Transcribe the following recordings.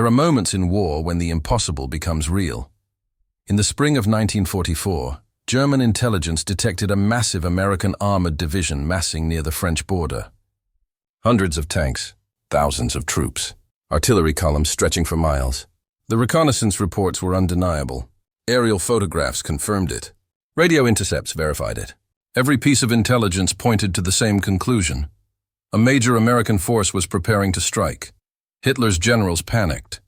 There are moments in war when the impossible becomes real. In the spring of 1944, German intelligence detected a massive American armored division massing near the French border. Hundreds of tanks, thousands of troops, artillery columns stretching for miles. The reconnaissance reports were undeniable. Aerial photographs confirmed it. Radio intercepts verified it. Every piece of intelligence pointed to the same conclusion. A major American force was preparing to strike. Hitler's generals panicked.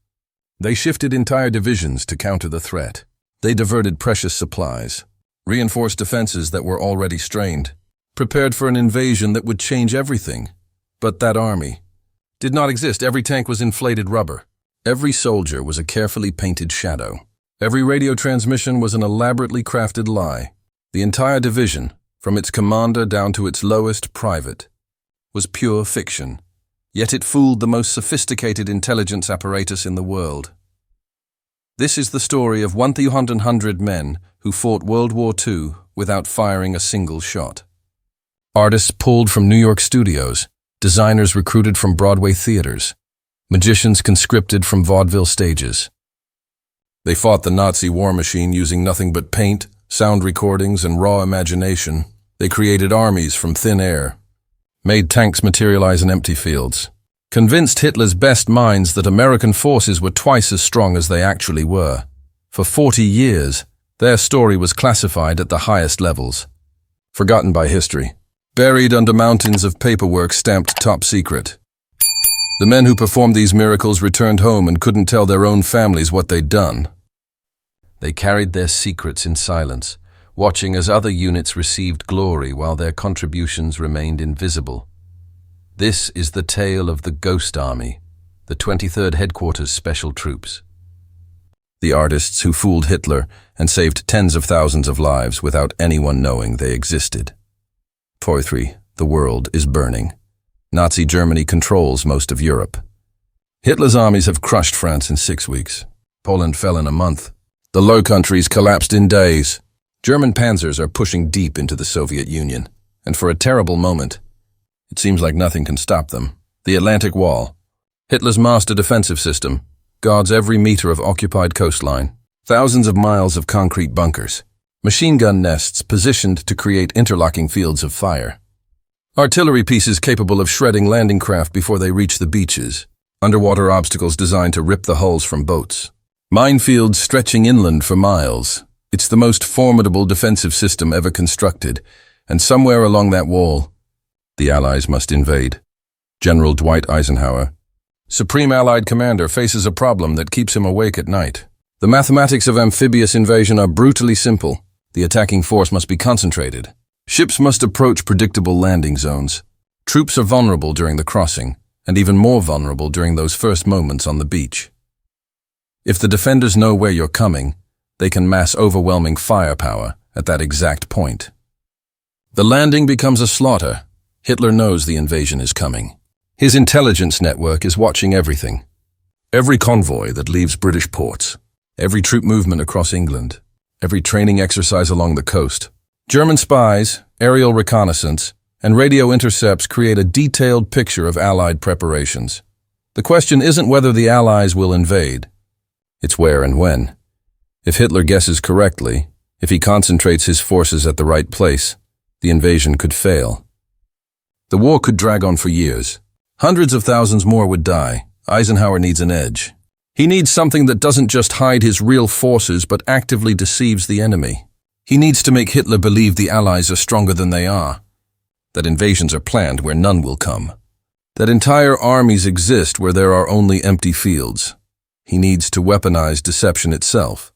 They shifted entire divisions to counter the threat. They diverted precious supplies, reinforced defenses that were already strained, prepared for an invasion that would change everything. But that army did not exist. Every tank was inflated rubber. Every soldier was a carefully painted shadow. Every radio transmission was an elaborately crafted lie. The entire division, from its commander down to its lowest private, was pure fiction. Yet it fooled the most sophisticated intelligence apparatus in the world. This is the story of 100 men who fought World War II without firing a single shot. Artists pulled from New York studios, designers recruited from Broadway theaters, magicians conscripted from vaudeville stages. They fought the Nazi war machine using nothing but paint, sound recordings, and raw imagination. They created armies from thin air, made tanks materialize in empty fields, convinced Hitler's best minds that American forces were twice as strong as they actually were. For 40 years, their story was classified at the highest levels, forgotten by history, buried under mountains of paperwork stamped top secret. The men who performed these miracles returned home and couldn't tell their own families what they'd done. They carried their secrets in silence, watching as other units received glory while their contributions remained invisible. This is the tale of the Ghost Army, the 23rd Headquarters Special Troops. The artists who fooled Hitler and saved tens of thousands of lives without anyone knowing they existed. Poetry, the world is burning. Nazi Germany controls most of Europe. Hitler's armies have crushed France in 6 weeks. Poland fell in a month. The Low Countries collapsed in days. German panzers are pushing deep into the Soviet Union, and for a terrible moment, it seems like nothing can stop them. The Atlantic Wall, Hitler's master defensive system, guards every meter of occupied coastline. Thousands of miles of concrete bunkers, machine gun nests positioned to create interlocking fields of fire. Artillery pieces capable of shredding landing craft before they reach the beaches. Underwater obstacles designed to rip the hulls from boats. Minefields stretching inland for miles. It's the most formidable defensive system ever constructed, and somewhere along that wall, the Allies must invade. General Dwight Eisenhower, Supreme Allied Commander, faces a problem that keeps him awake at night. The mathematics of amphibious invasion are brutally simple. The attacking force must be concentrated. Ships must approach predictable landing zones. Troops are vulnerable during the crossing, and even more vulnerable during those first moments on the beach. If the defenders know where you're coming, they can mass overwhelming firepower at that exact point. The landing becomes a slaughter. Hitler knows the invasion is coming. His intelligence network is watching everything. Every convoy that leaves British ports, every troop movement across England, every training exercise along the coast. German spies, aerial reconnaissance, and radio intercepts create a detailed picture of Allied preparations. The question isn't whether the Allies will invade. It's where and when. If Hitler guesses correctly, if he concentrates his forces at the right place, the invasion could fail. The war could drag on for years. Hundreds of thousands more would die. Eisenhower needs an edge. He needs something that doesn't just hide his real forces but actively deceives the enemy. He needs to make Hitler believe the Allies are stronger than they are, that invasions are planned where none will come, that entire armies exist where there are only empty fields. He needs to weaponize deception itself.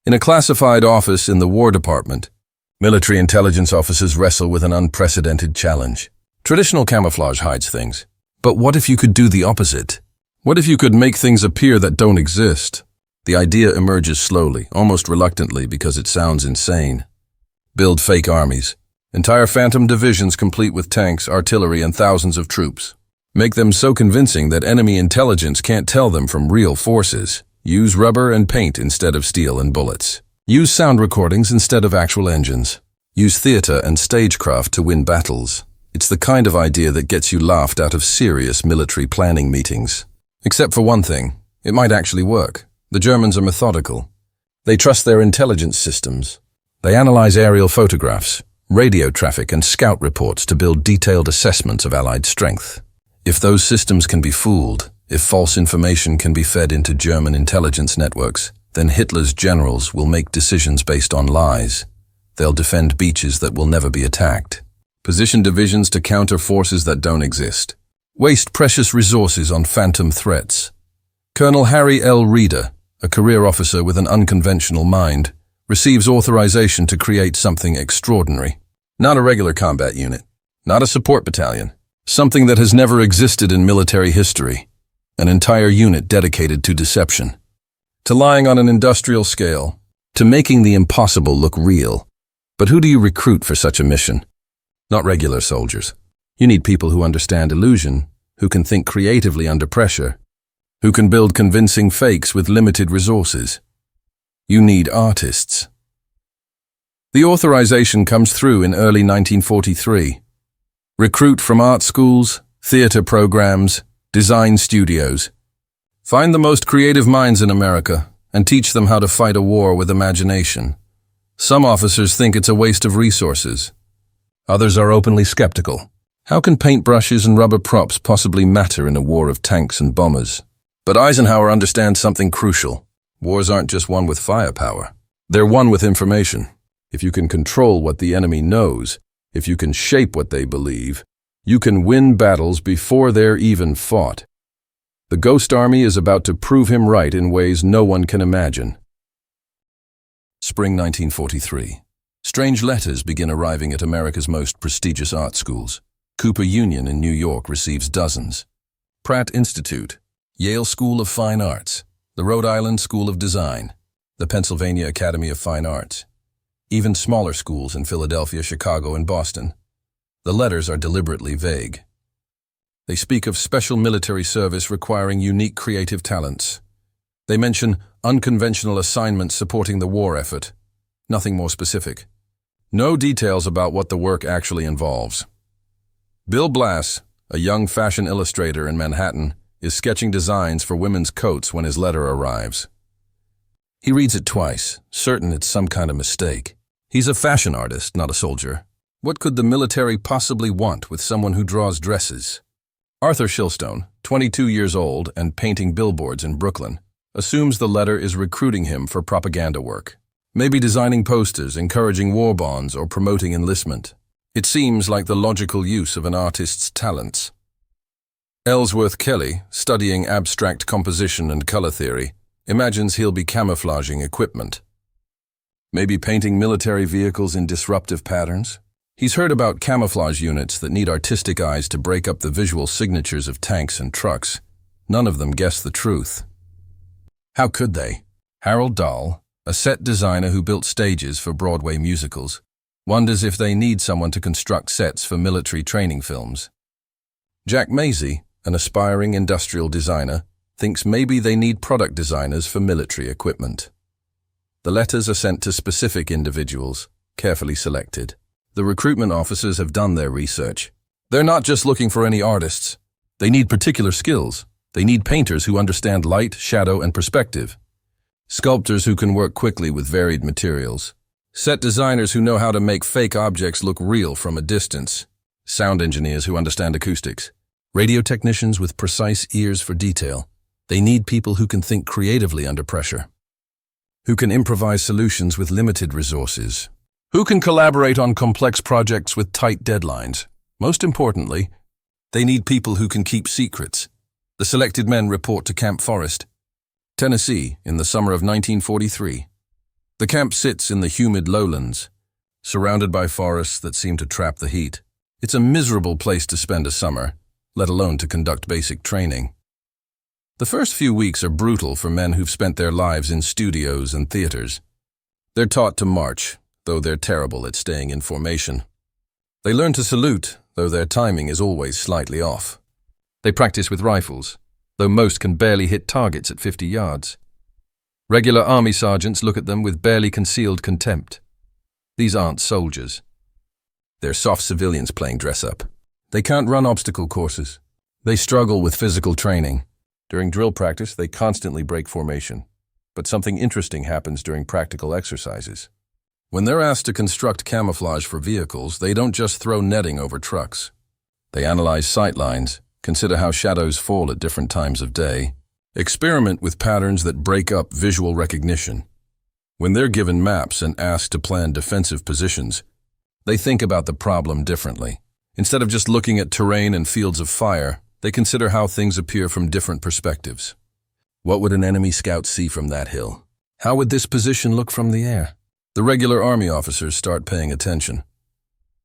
In a classified office in the War Department, military intelligence officers wrestle with an unprecedented challenge. Traditional camouflage hides things. But what if you could do the opposite? What if you could make things appear that don't exist? The idea emerges slowly, almost reluctantly because it sounds insane. Build fake armies. Entire phantom divisions complete with tanks, artillery, and thousands of troops. Make them so convincing that enemy intelligence can't tell them from real forces. Use rubber and paint instead of steel and bullets. Use sound recordings instead of actual engines. Use theater and stagecraft to win battles. It's the kind of idea that gets you laughed out of serious military planning meetings. Except for one thing, it might actually work. The Germans are methodical. They trust their intelligence systems. They analyze aerial photographs, radio traffic, and scout reports to build detailed assessments of Allied strength. If those systems can be fooled, if false information can be fed into German intelligence networks, then Hitler's generals will make decisions based on lies. They'll defend beaches that will never be attacked, position divisions to counter forces that don't exist, waste precious resources on phantom threats. Colonel Harry L. Reeder, a career officer with an unconventional mind, receives authorization to create something extraordinary. Not a regular combat unit, not a support battalion, something that has never existed in military history, an entire unit dedicated to deception, to lying on an industrial scale, to making the impossible look real. But who do you recruit for such a mission? Not regular soldiers. You need people who understand illusion, who can think creatively under pressure, who can build convincing fakes with limited resources. You need artists. The authorization comes through in early 1943. Recruit from art schools, theater programs, design studios. Find the most creative minds in America and teach them how to fight a war with imagination. Some officers think it's a waste of resources. Others are openly skeptical. How can paintbrushes and rubber props possibly matter in a war of tanks and bombers? But Eisenhower understands something crucial. Wars aren't just won with firepower. They're won with information. If you can control what the enemy knows, if you can shape what they believe, you can win battles before they're even fought. The Ghost Army is about to prove him right in ways no one can imagine. Spring 1943. Strange letters begin arriving at America's most prestigious art schools. Cooper Union in New York receives dozens. Pratt Institute, Yale School of Fine Arts, the Rhode Island School of Design, the Pennsylvania Academy of Fine Arts, even smaller schools in Philadelphia, Chicago, and Boston. The letters are deliberately vague. They speak of special military service requiring unique creative talents. They mention unconventional assignments supporting the war effort. Nothing more specific. No details about what the work actually involves. Bill Blass, a young fashion illustrator in Manhattan, is sketching designs for women's coats when his letter arrives. He reads it twice, certain it's some kind of mistake. He's a fashion artist, not a soldier. What could the military possibly want with someone who draws dresses? Arthur Shilstone, 22 years old and painting billboards in Brooklyn, assumes the letter is recruiting him for propaganda work. Maybe designing posters, encouraging war bonds, or promoting enlistment. It seems like the logical use of an artist's talents. Ellsworth Kelly, studying abstract composition and color theory, imagines he'll be camouflaging equipment. Maybe painting military vehicles in disruptive patterns. He's heard about camouflage units that need artistic eyes to break up the visual signatures of tanks and trucks. None of them guess the truth. How could they? Harold Dahl, a set designer who built stages for Broadway musicals, wonders if they need someone to construct sets for military training films. Jack Maisie, an aspiring industrial designer, thinks maybe they need product designers for military equipment. The letters are sent to specific individuals, carefully selected. The recruitment officers have done their research. They're not just looking for any artists. They need particular skills. They need painters who understand light, shadow, and perspective. Sculptors who can work quickly with varied materials. Set designers who know how to make fake objects look real from a distance. Sound engineers who understand acoustics. Radio technicians with precise ears for detail. They need people who can think creatively under pressure. Who can improvise solutions with limited resources. Who can collaborate on complex projects with tight deadlines. Most importantly, they need people who can keep secrets. The selected men report to Camp Forest, Tennessee, in the summer of 1943. The camp sits in the humid lowlands, surrounded by forests that seem to trap the heat. It's a miserable place to spend a summer, let alone to conduct basic training. The first few weeks are brutal for men who've spent their lives in studios and theaters. They're taught to march, though they're terrible at staying in formation. They learn to salute, though their timing is always slightly off. They practice with rifles, though most can barely hit targets at 50 yards. Regular army sergeants look at them with barely concealed contempt. These aren't soldiers. They're soft civilians playing dress-up. They can't run obstacle courses. They struggle with physical training. During drill practice, they constantly break formation. But something interesting happens during practical exercises. When they're asked to construct camouflage for vehicles, they don't just throw netting over trucks. They analyze sight lines, consider how shadows fall at different times of day, experiment with patterns that break up visual recognition. When they're given maps and asked to plan defensive positions, they think about the problem differently. Instead of just looking at terrain and fields of fire, they consider how things appear from different perspectives. What would an enemy scout see from that hill? How would this position look from the air? The regular Army officers start paying attention.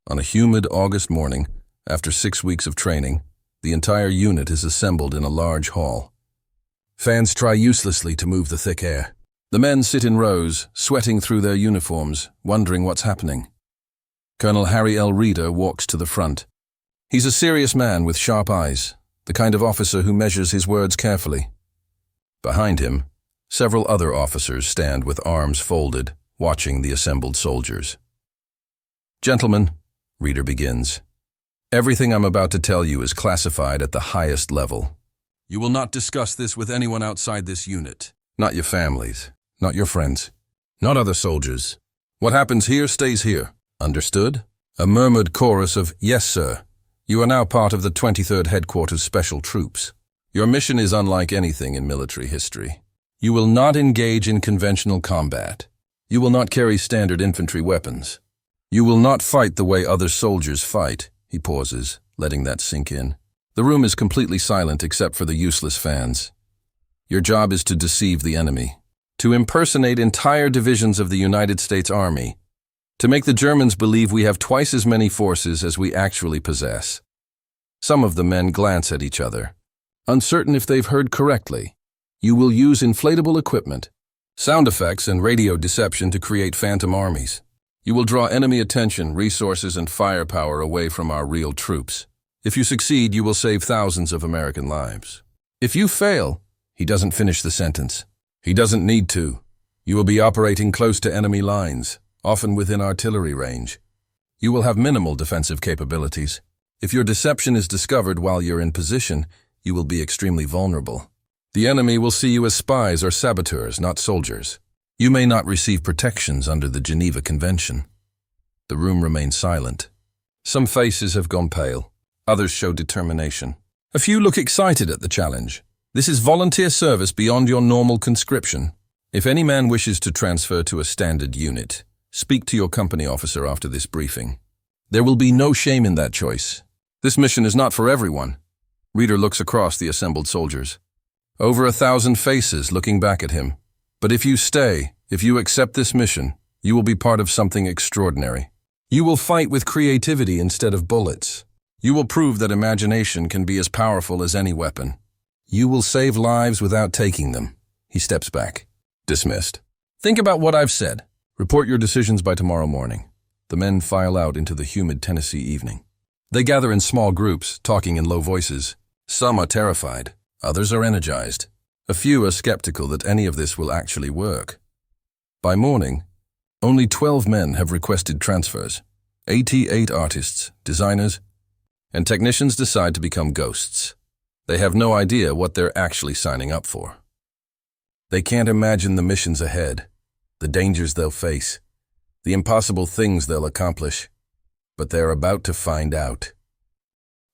On a humid August morning, after 6 weeks of training, the entire unit is assembled in a large hall. Fans try uselessly to move the thick air. The men sit in rows, sweating through their uniforms, wondering what's happening. Colonel Harry L. Reeder walks to the front. He's a serious man with sharp eyes, the kind of officer who measures his words carefully. Behind him, several other officers stand with arms folded, watching the assembled soldiers. "Gentlemen," Reeder begins, "everything I'm about to tell you is classified at the highest level. You will not discuss this with anyone outside this unit. Not your families, not your friends, not other soldiers. What happens here stays here. Understood?" A murmured chorus of "Yes, sir." "You are now part of the 23rd Headquarters Special Troops. Your mission is unlike anything in military history. You will not engage in conventional combat. You will not carry standard infantry weapons. You will not fight the way other soldiers fight." He pauses, letting that sink in. The room is completely silent except for the useless fans. Your job is to deceive the enemy, to impersonate entire divisions of the United States Army, to make the Germans believe we have twice as many forces as we actually possess. Some of the men glance at each other, uncertain if they've heard correctly. You will use inflatable equipment, sound effects, and radio deception to create phantom armies. You will draw enemy attention, resources, and firepower away from our real troops. If you succeed, you will save thousands of American lives. If you fail, he doesn't finish the sentence. He doesn't need to. You will be operating close to enemy lines, often within artillery range. You will have minimal defensive capabilities. If your deception is discovered while you're in position, you will be extremely vulnerable. The enemy will see you as spies or saboteurs, not soldiers. You may not receive protections under the Geneva Convention. The room remains silent. Some faces have gone pale. Others show determination. A few look excited at the challenge. This is volunteer service beyond your normal conscription. If any man wishes to transfer to a standard unit, speak to your company officer after this briefing. There will be no shame in that choice. This mission is not for everyone. Reeder looks across the assembled soldiers. Over 1,000 faces looking back at him. But if you stay, if you accept this mission, you will be part of something extraordinary. You will fight with creativity instead of bullets. You will prove that imagination can be as powerful as any weapon. You will save lives without taking them. He steps back. Dismissed. Think about what I've said. Report your decisions by tomorrow morning. The men file out into the humid Tennessee evening. They gather in small groups, talking in low voices. Some are terrified. Others are energized. A few are skeptical that any of this will actually work. By morning, only 12 men have requested transfers. 88 artists, designers, and technicians decide to become ghosts. They have no idea what they're actually signing up for. They can't imagine the missions ahead, the dangers they'll face, the impossible things they'll accomplish, but they're about to find out.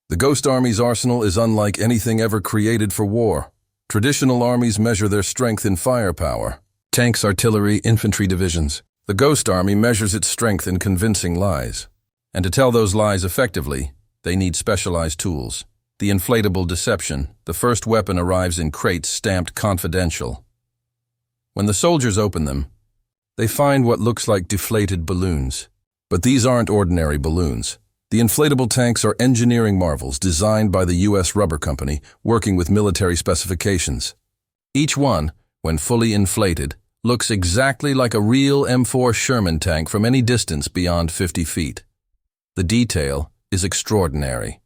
The Ghost Army's arsenal is unlike anything ever created for war. Traditional armies measure their strength in firepower, tanks, artillery, infantry divisions. The Ghost Army measures its strength in convincing lies. And to tell those lies effectively, they need specialized tools. The inflatable deception, the first weapon, arrives in crates stamped confidential. When the soldiers open them, they find what looks like deflated balloons. But these aren't ordinary balloons. The inflatable tanks are engineering marvels designed by the U.S. Rubber Company, working with military specifications. Each one, when fully inflated, looks exactly like a real M4 Sherman tank from any distance beyond 50 feet. The detail is extraordinary.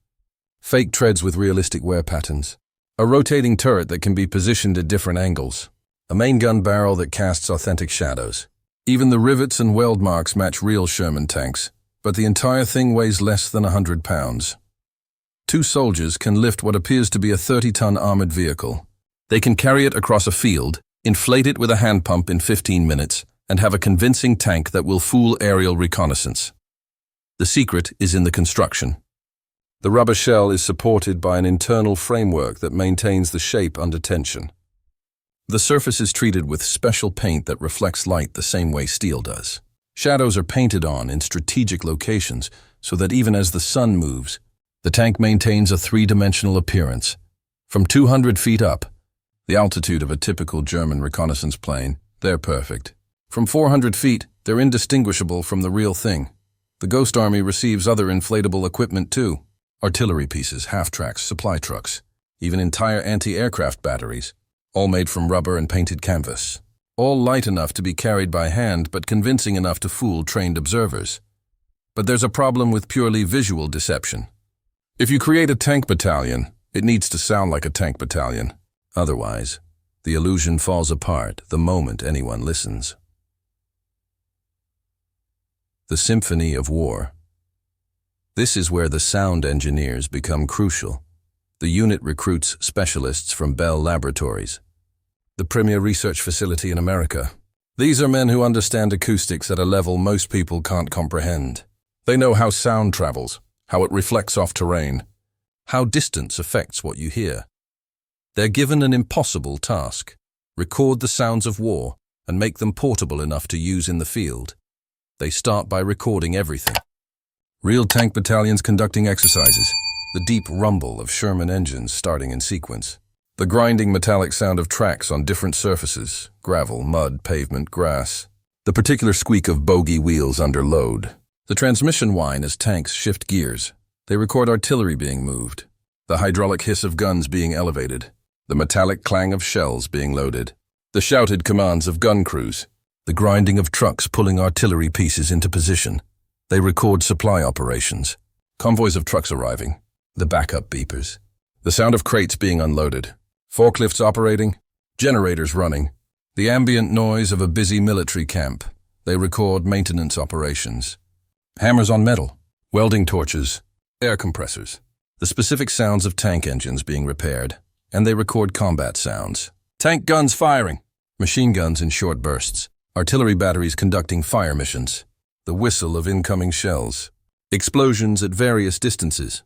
Fake treads with realistic wear patterns. A rotating turret that can be positioned at different angles. A main gun barrel that casts authentic shadows. Even the rivets and weld marks match real Sherman tanks, but the entire thing weighs less than 100 pounds. Two soldiers can lift what appears to be a 30-ton armored vehicle. They can carry it across a field, inflate it with a hand pump in 15 minutes, and have a convincing tank that will fool aerial reconnaissance. The secret is in the construction. The rubber shell is supported by an internal framework that maintains the shape under tension. The surface is treated with special paint that reflects light the same way steel does. Shadows are painted on in strategic locations so that even as the sun moves, the tank maintains a three-dimensional appearance. From 200 feet up, the altitude of a typical German reconnaissance plane, they're perfect. From 400 feet, they're indistinguishable from the real thing. The Ghost Army receives other inflatable equipment too. Artillery pieces, half-tracks, supply trucks, even entire anti-aircraft batteries, all made from rubber and painted canvas. All light enough to be carried by hand, but convincing enough to fool trained observers. But there's a problem with purely visual deception. If you create a tank battalion, it needs to sound like a tank battalion. Otherwise, the illusion falls apart the moment anyone listens. The Symphony of War. This is where the sound engineers become crucial. The unit recruits specialists from Bell Laboratories, the premier research facility in America. These are men who understand acoustics at a level most people can't comprehend. They know how sound travels, how it reflects off terrain, how distance affects what you hear. They're given an impossible task: record the sounds of war and make them portable enough to use in the field. They start by recording everything. Real tank battalions conducting exercises, the deep rumble of Sherman engines starting in sequence, the grinding metallic sound of tracks on different surfaces, gravel, mud, pavement, grass, the particular squeak of bogie wheels under load, the transmission whine as tanks shift gears. They record artillery being moved, the hydraulic hiss of guns being elevated, the metallic clang of shells being loaded, the shouted commands of gun crews, the grinding of trucks pulling artillery pieces into position. They record supply operations, convoys of trucks arriving, the backup beepers, the sound of crates being unloaded, forklifts operating, generators running, the ambient noise of a busy military camp. They record maintenance operations, hammers on metal, welding torches, air compressors, the specific sounds of tank engines being repaired, and they record combat sounds, tank guns firing, machine guns in short bursts, artillery batteries conducting fire missions, the whistle of incoming shells, explosions at various distances.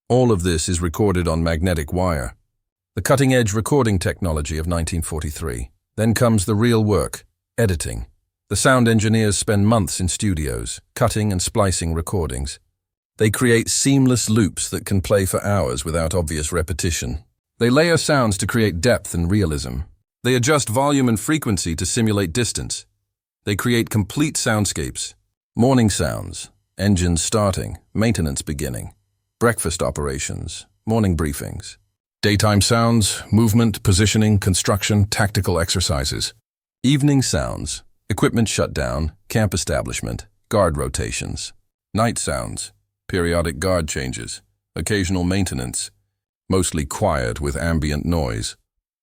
All of this is recorded on magnetic wire, the cutting-edge recording technology of 1943. Then comes the real work, editing. The sound engineers spend months in studios, cutting and splicing recordings. They create seamless loops that can play for hours without obvious repetition. They layer sounds to create depth and realism. They adjust volume and frequency to simulate distance. They create complete soundscapes. Morning sounds, engines starting, maintenance beginning, breakfast operations, morning briefings. Daytime sounds, movement, positioning, construction, tactical exercises. Evening sounds, equipment shutdown, camp establishment, guard rotations. Night sounds, periodic guard changes, occasional maintenance, mostly quiet with ambient noise.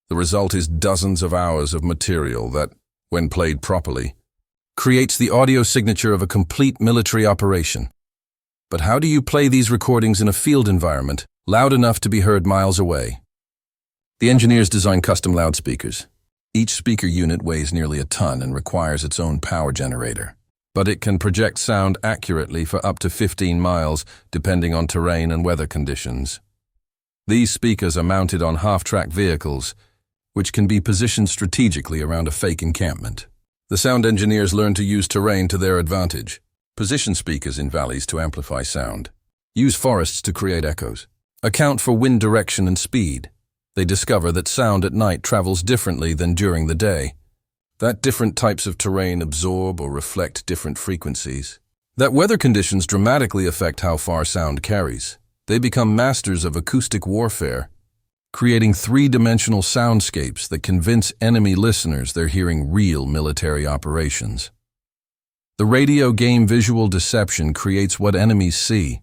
The result is dozens of hours of material that, when played properly, creates the audio signature of a complete military operation. But how do you play these recordings in a field environment, loud enough to be heard miles away? The engineers design custom loudspeakers. Each speaker unit weighs nearly a ton and requires its own power generator. But it can project sound accurately for up to 15 miles, depending on terrain and weather conditions. These speakers are mounted on half-track vehicles, which can be positioned strategically around a fake encampment. The sound engineers learn to use terrain to their advantage. Position speakers in valleys to amplify sound. Use forests to create echoes. Account for wind direction and speed. They discover that sound at night travels differently than during the day. That different types of terrain absorb or reflect different frequencies. That weather conditions dramatically affect how far sound carries. They become masters of acoustic warfare, creating three-dimensional soundscapes that convince enemy listeners they're hearing real military operations. The radio game visual deception creates what enemies see.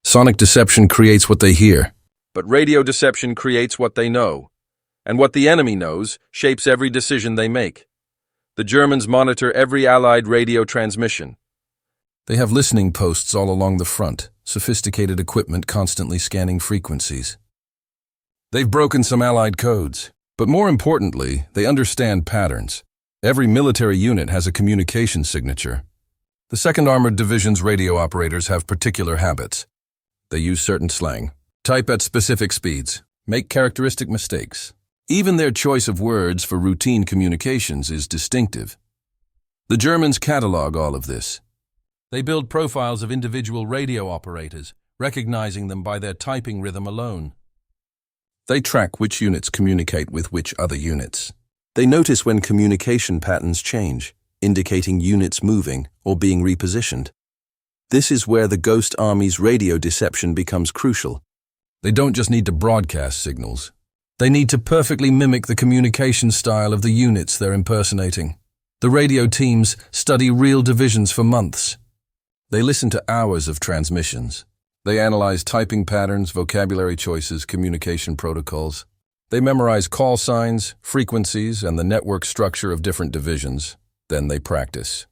Sonic deception creates what they hear. But radio deception creates what they know. And what the enemy knows shapes every decision they make. The Germans monitor every Allied radio transmission. They have listening posts all along the front, sophisticated equipment constantly scanning frequencies. They've broken some Allied codes. But more importantly, they understand patterns. Every military unit has a communication signature. The 2nd Armored Division's radio operators have particular habits. They use certain slang, type at specific speeds, make characteristic mistakes. Even their choice of words for routine communications is distinctive. The Germans catalog all of this. They build profiles of individual radio operators, recognizing them by their typing rhythm alone. They track which units communicate with which other units. They notice when communication patterns change, indicating units moving or being repositioned. This is where the Ghost Army's radio deception becomes crucial. They don't just need to broadcast signals. They need to perfectly mimic the communication style of the units they're impersonating. The radio teams study real divisions for months. They listen to hours of transmissions. They analyze typing patterns, vocabulary choices, communication protocols. They memorize call signs, frequencies, and the network structure of different divisions. Then they practice.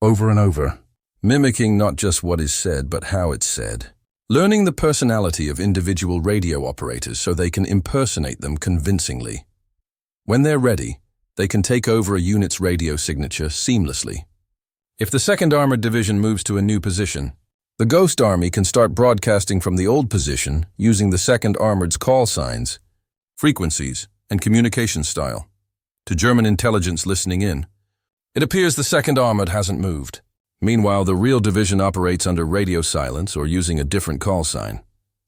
Over and over. Mimicking not just what is said, but how it's said. Learning the personality of individual radio operators so they can impersonate them convincingly. When they're ready, they can take over a unit's radio signature seamlessly. If the 2nd Armored Division moves to a new position, the Ghost Army can start broadcasting from the old position using the 2nd Armored's call signs, frequencies, and communication style. To German intelligence listening in, it appears the 2nd Armored hasn't moved. Meanwhile, the real division operates under radio silence or using a different call sign.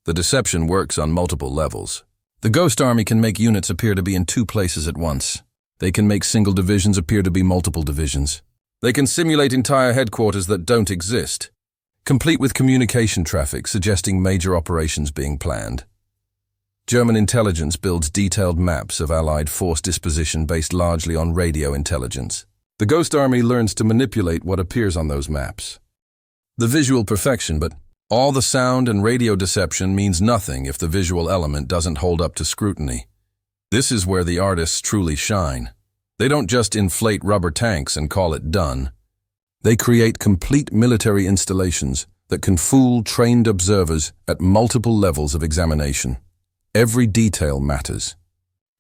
The deception works on multiple levels. The Ghost Army can make units appear to be in 2 places at once. They can make single divisions appear to be multiple divisions. They can simulate entire headquarters that don't exist, complete with communication traffic suggesting major operations being planned. German intelligence builds detailed maps of Allied force disposition based largely on radio intelligence. The Ghost Army learns to manipulate what appears on those maps. The visual perfection, but all the sound and radio deception means nothing if the visual element doesn't hold up to scrutiny. This is where the artists truly shine. They don't just inflate rubber tanks and call it done. They create complete military installations that can fool trained observers at multiple levels of examination. Every detail matters.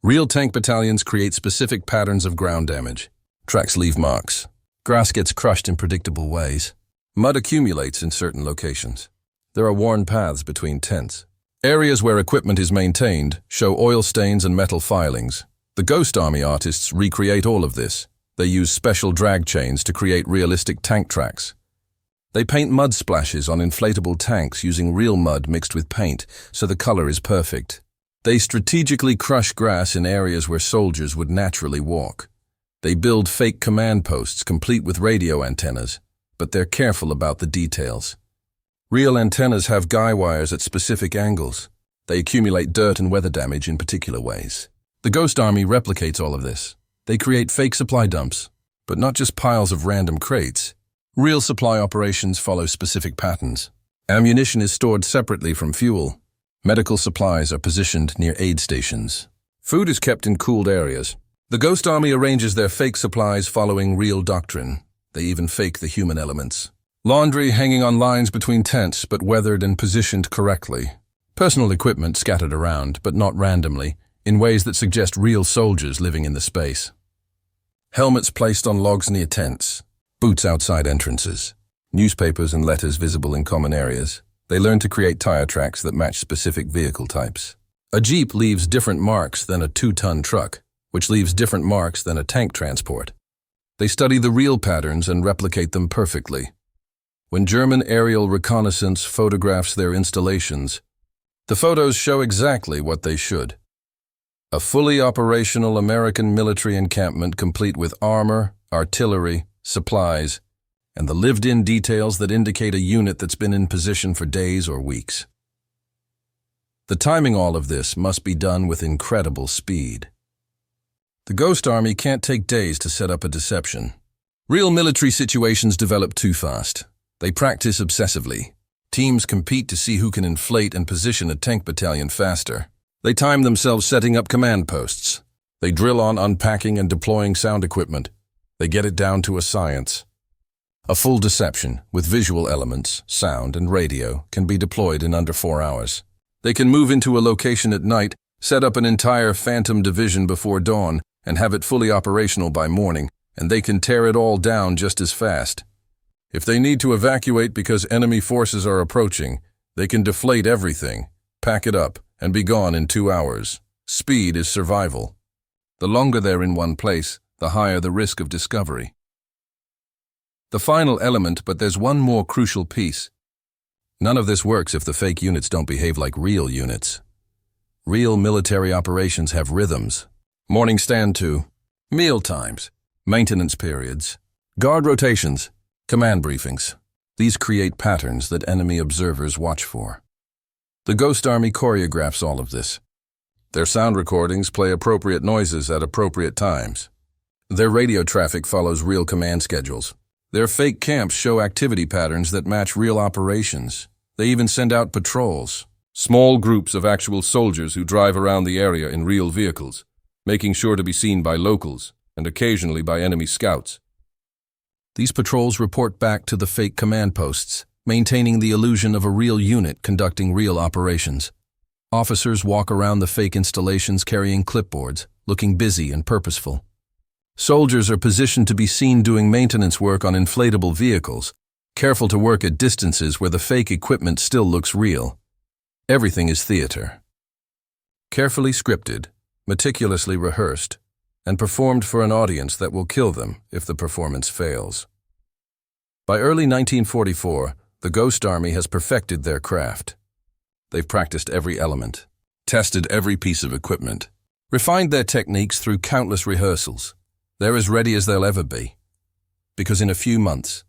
Real tank battalions create specific patterns of ground damage. Tracks leave marks. Grass gets crushed in predictable ways. Mud accumulates in certain locations. There are worn paths between tents. Areas where equipment is maintained show oil stains and metal filings. The Ghost Army artists recreate all of this. They use special drag chains to create realistic tank tracks. They paint mud splashes on inflatable tanks using real mud mixed with paint, so the color is perfect. They strategically crush grass in areas where soldiers would naturally walk. They build fake command posts complete with radio antennas, but they're careful about the details. Real antennas have guy wires at specific angles. They accumulate dirt and weather damage in particular ways. The Ghost Army replicates all of this. They create fake supply dumps, but not just piles of random crates. Real supply operations follow specific patterns. Ammunition is stored separately from fuel. Medical supplies are positioned near aid stations. Food is kept in cooled areas. The Ghost Army arranges their fake supplies following real doctrine. They even fake the human elements. Laundry hanging on lines between tents, but weathered and positioned correctly. Personal equipment scattered around, but not randomly, in ways that suggest real soldiers living in the space. Helmets placed on logs near tents. Boots outside entrances. Newspapers and letters visible in common areas. They learn to create tire tracks that match specific vehicle types. A Jeep leaves different marks than a 2-ton truck, which leaves different marks than a tank transport. They study the real patterns and replicate them perfectly. When German aerial reconnaissance photographs their installations, the photos show exactly what they should. A fully operational American military encampment complete with armor, artillery, supplies, and the lived-in details that indicate a unit that's been in position for days or weeks. The timing all of this must be done with incredible speed. The Ghost Army can't take days to set up a deception. Real military situations develop too fast. They practice obsessively. Teams compete to see who can inflate and position a tank battalion faster. They time themselves setting up command posts. They drill on unpacking and deploying sound equipment. They get it down to a science. A full deception, with visual elements, sound, and radio, can be deployed in under 4 hours. They can move into a location at night, Set up an entire Phantom division before dawn and have it fully operational by morning, and they can tear it all down just as fast. If they need to evacuate because enemy forces are approaching, they can deflate everything, pack it up, and be gone in 2 hours. Speed is survival. The longer they're in one place, the higher the risk of discovery. The final element, but there's one more crucial piece. None of this works if the fake units don't behave like real units. Real military operations have rhythms. Morning stand to, meal times, maintenance periods, guard rotations, command briefings. These create patterns that enemy observers watch for. The Ghost Army choreographs all of this. Their sound recordings play appropriate noises at appropriate times. Their radio traffic follows real command schedules. Their fake camps show activity patterns that match real operations. They even send out patrols, small groups of actual soldiers who drive around the area in real vehicles, making sure to be seen by locals and occasionally by enemy scouts. These patrols report back to the fake command posts, maintaining the illusion of a real unit conducting real operations. Officers walk around the fake installations carrying clipboards, looking busy and purposeful. Soldiers are positioned to be seen doing maintenance work on inflatable vehicles, careful to work at distances where the fake equipment still looks real. Everything is theater. Carefully scripted, meticulously rehearsed, and performed for an audience that will kill them if the performance fails. By early 1944, the Ghost Army has perfected their craft. They've practiced every element, tested every piece of equipment, refined their techniques through countless rehearsals. They're as ready as they'll ever be. Because in a few months,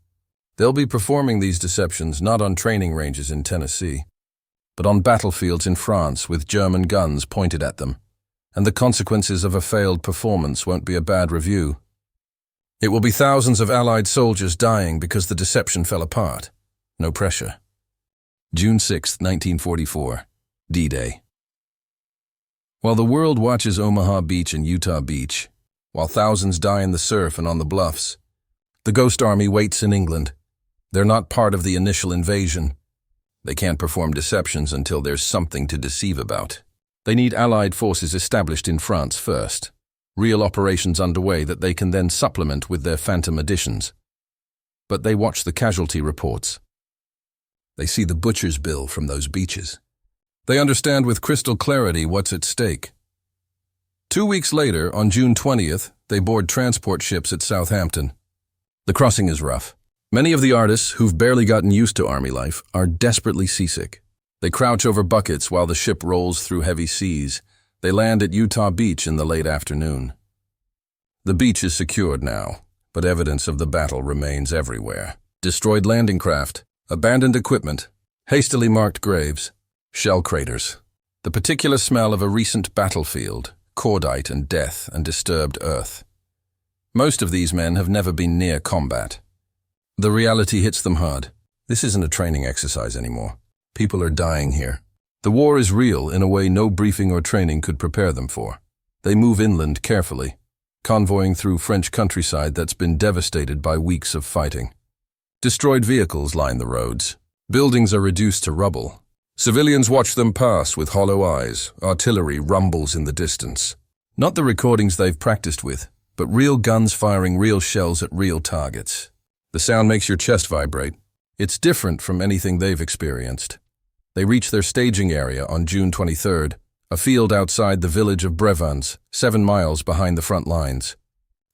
they'll be performing these deceptions not on training ranges in Tennessee, but on battlefields in France with German guns pointed at them, and the consequences of a failed performance won't be a bad review. It will be thousands of Allied soldiers dying because the deception fell apart. No pressure. June 6, 1944, D-Day. While the world watches Omaha Beach and Utah Beach, while thousands die in the surf and on the bluffs, the Ghost Army waits in England. They're not part of the initial invasion. They can't perform deceptions until there's something to deceive about. They need Allied forces established in France first, real operations underway that they can then supplement with their phantom additions. But they watch the casualty reports. They see the butcher's bill from those beaches. They understand with crystal clarity what's at stake. 2 weeks later, on June 20th, they board transport ships at Southampton. The crossing is rough. Many of the artists, who've barely gotten used to army life, are desperately seasick. They crouch over buckets while the ship rolls through heavy seas. They land at Utah Beach in the late afternoon. The beach is secured now, but evidence of the battle remains everywhere. Destroyed landing craft, abandoned equipment, hastily marked graves, shell craters. The particular smell of a recent battlefield, cordite and death and disturbed earth. Most of these men have never been near combat. The reality hits them hard. This isn't a training exercise anymore. People are dying here. The war is real in a way no briefing or training could prepare them for. They move inland carefully, convoying through French countryside that's been devastated by weeks of fighting. Destroyed vehicles line the roads. Buildings are reduced to rubble. Civilians watch them pass with hollow eyes. Artillery rumbles in the distance. Not the recordings they've practiced with, but real guns firing real shells at real targets. The sound makes your chest vibrate. It's different from anything they've experienced. They reach their staging area on June 23rd, a field outside the village of Brevans, 7 miles behind the front lines.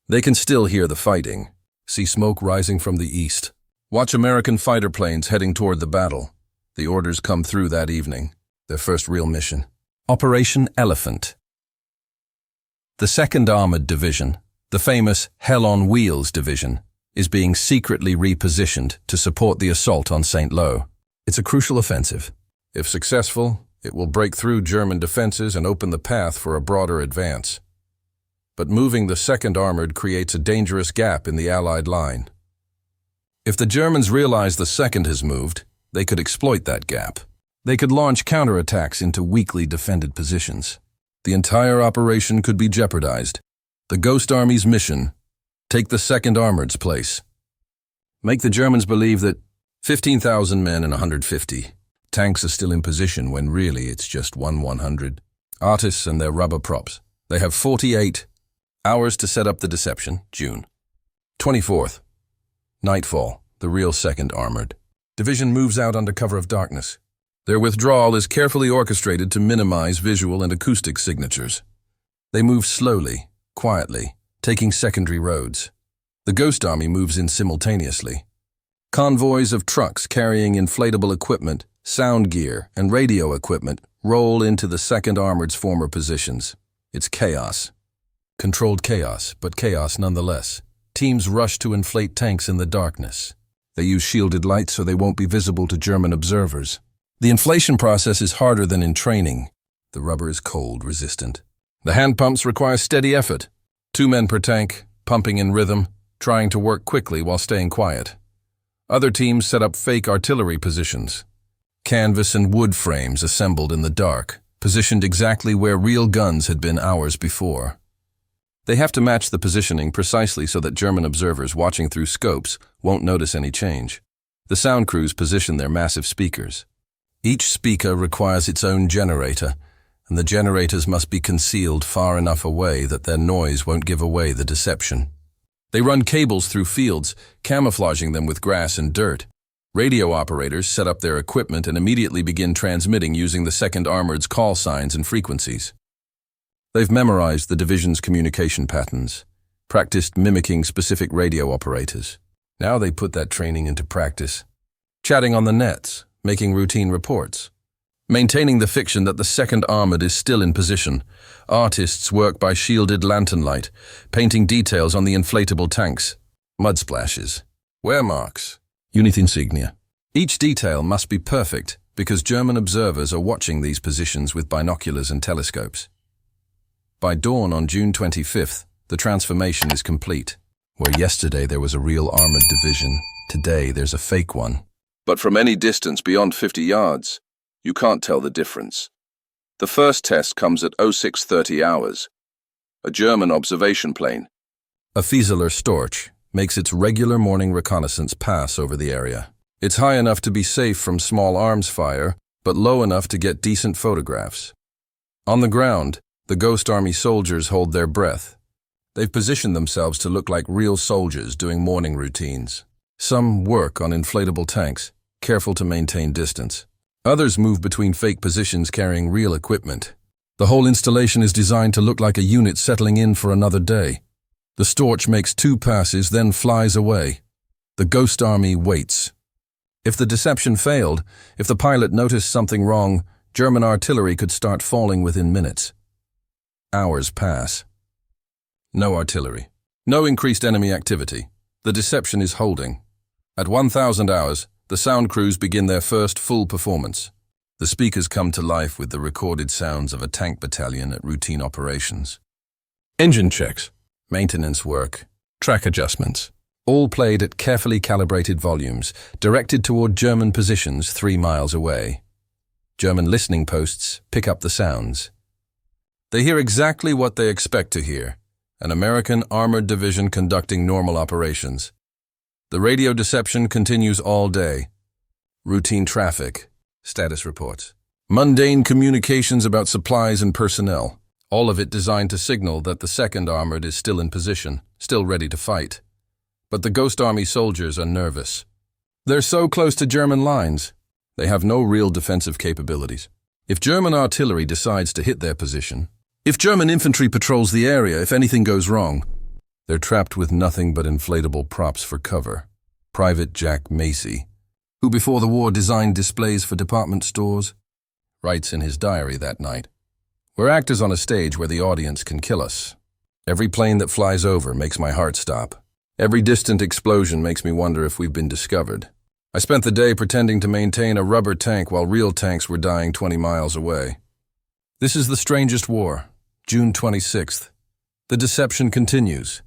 They can still hear the fighting, see smoke rising from the east. Watch American fighter planes heading toward the battle. The orders come through that evening, their first real mission. Operation Elephant. The 2nd Armored Division, the famous Hell on Wheels Division, is being secretly repositioned to support the assault on St. Lo. It's a crucial offensive. If successful, it will break through German defenses and open the path for a broader advance. But moving the 2nd Armored creates a dangerous gap in the Allied line. If the Germans realize the 2nd has moved, they could exploit that gap. They could launch counterattacks into weakly defended positions. The entire operation could be jeopardized. The Ghost Army's mission: take the 2nd Armored's place. Make the Germans believe that 15,000 men and 150 tanks are still in position when really it's just 100. Artists and their rubber props. They have 48 hours to set up the deception, June 24th. Nightfall, the real 2nd Armored Division moves out under cover of darkness. Their withdrawal is carefully orchestrated to minimize visual and acoustic signatures. They move slowly, quietly, taking secondary roads. The Ghost Army moves in simultaneously. Convoys of trucks carrying inflatable equipment, sound gear, and radio equipment roll into the 2nd Armored's former positions. It's chaos. Controlled chaos, but chaos nonetheless. Teams rush to inflate tanks in the darkness. They use shielded lights so they won't be visible to German observers. The inflation process is harder than in training. The rubber is cold resistant. The hand pumps require steady effort. 2 men per tank, pumping in rhythm, trying to work quickly while staying quiet. Other teams set up fake artillery positions. Canvas and wood frames assembled in the dark, positioned exactly where real guns had been hours before. They have to match the positioning precisely so that German observers watching through scopes won't notice any change. The sound crews position their massive speakers. Each speaker requires its own generator, and the generators must be concealed far enough away that their noise won't give away the deception. They run cables through fields, camouflaging them with grass and dirt. Radio operators set up their equipment and immediately begin transmitting using the 2nd Armored's call signs and frequencies. They've memorized the division's communication patterns, practiced mimicking specific radio operators. Now they put that training into practice, chatting on the nets, making routine reports, maintaining the fiction that the 2nd Armored is still in position. Artists work by shielded lantern light, painting details on the inflatable tanks, mud splashes, wear marks, unit insignia. Each detail must be perfect because German observers are watching these positions with binoculars and telescopes. By dawn on June 25th, the transformation is complete. Where yesterday there was a real armored division, today there's a fake one. But from any distance beyond 50 yards, you can't tell the difference. The first test comes at 0630 hours. A German observation plane, a Fieseler Storch, makes its regular morning reconnaissance pass over the area. It's high enough to be safe from small arms fire, but low enough to get decent photographs. On the ground, the Ghost Army soldiers hold their breath. They've positioned themselves to look like real soldiers doing morning routines. Some work on inflatable tanks, careful to maintain distance. Others move between fake positions carrying real equipment. The whole installation is designed to look like a unit settling in for another day. The Storch makes 2 passes, then flies away. The Ghost Army waits. If the deception failed, if the pilot noticed something wrong, German artillery could start falling within minutes. Hours pass. No artillery. No increased enemy activity. The deception is holding. At 1000 hours, the sound crews begin their first full performance. The speakers come to life with the recorded sounds of a tank battalion at routine operations. Engine checks, maintenance work, track adjustments, all played at carefully calibrated volumes, directed toward German positions 3 miles away. German listening posts pick up the sounds. They hear exactly what they expect to hear, an American armored division conducting normal operations. The radio deception continues all day. Routine traffic, status reports, mundane communications about supplies and personnel, all of it designed to signal that the 2nd Armored is still in position, still ready to fight. But the Ghost Army soldiers are nervous. They're so close to German lines. They have no real defensive capabilities. If German artillery decides to hit their position, if German infantry patrols the area, if anything goes wrong, they're trapped with nothing but inflatable props for cover. Private Jack Macy, who before the war designed displays for department stores, writes in his diary that night, "We're actors on a stage where the audience can kill us. Every plane that flies over makes my heart stop. Every distant explosion makes me wonder if we've been discovered. I spent the day pretending to maintain a rubber tank while real tanks were dying 20 miles away." This is the strangest war. June 26th. The deception continues.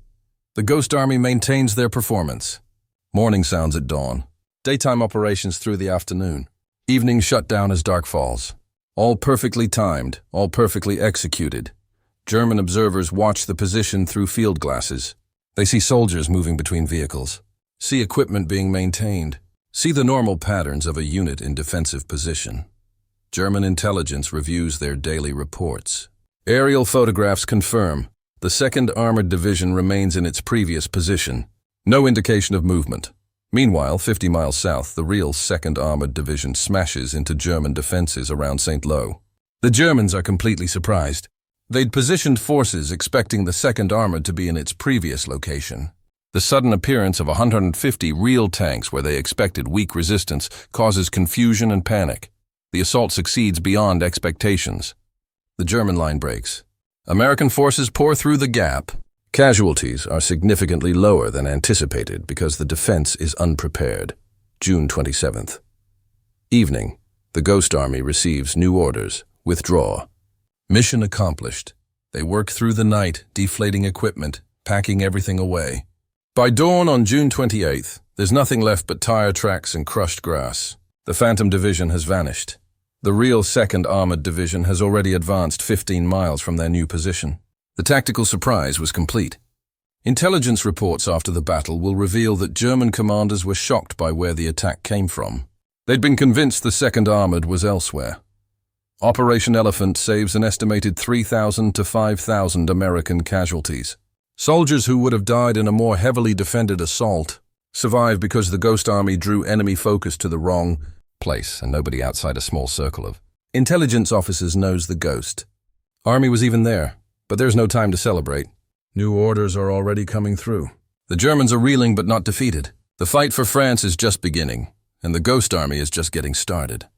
The Ghost Army maintains their performance. Morning sounds at dawn. Daytime operations through the afternoon. Evening shut down as dark falls. All perfectly timed, all perfectly executed. German observers watch the position through field glasses. They see soldiers moving between vehicles, see equipment being maintained, see the normal patterns of a unit in defensive position. German intelligence reviews their daily reports. Aerial photographs confirm the 2nd Armored Division remains in its previous position. No indication of movement. Meanwhile, 50 miles south, the real 2nd Armored Division smashes into German defenses around St. Lo. The Germans are completely surprised. They'd positioned forces expecting the 2nd Armored to be in its previous location. The sudden appearance of 150 real tanks where they expected weak resistance causes confusion and panic. The assault succeeds beyond expectations. The German line breaks. American forces pour through the gap. Casualties are significantly lower than anticipated because the defense is unprepared. June 27th. Evening. The Ghost Army receives new orders. Withdraw. Mission accomplished. They work through the night, deflating equipment, packing everything away. By dawn on June 28th, there's nothing left but tire tracks and crushed grass. The Phantom Division has vanished. The real 2nd Armored Division has already advanced 15 miles from their new position. The tactical surprise was complete. Intelligence reports after the battle will reveal that German commanders were shocked by where the attack came from. They'd been convinced the 2nd Armored was elsewhere. Operation Elephant saves an estimated 3,000 to 5,000 American casualties. Soldiers who would have died in a more heavily defended assault survive because the Ghost Army drew enemy focus to the wrong place and nobody outside a small circle of intelligence officers knows the Ghost. Army was even there, but there's no time to celebrate. New orders are already coming through. The Germans are reeling but not defeated. The fight for France is just beginning, and the Ghost Army is just getting started.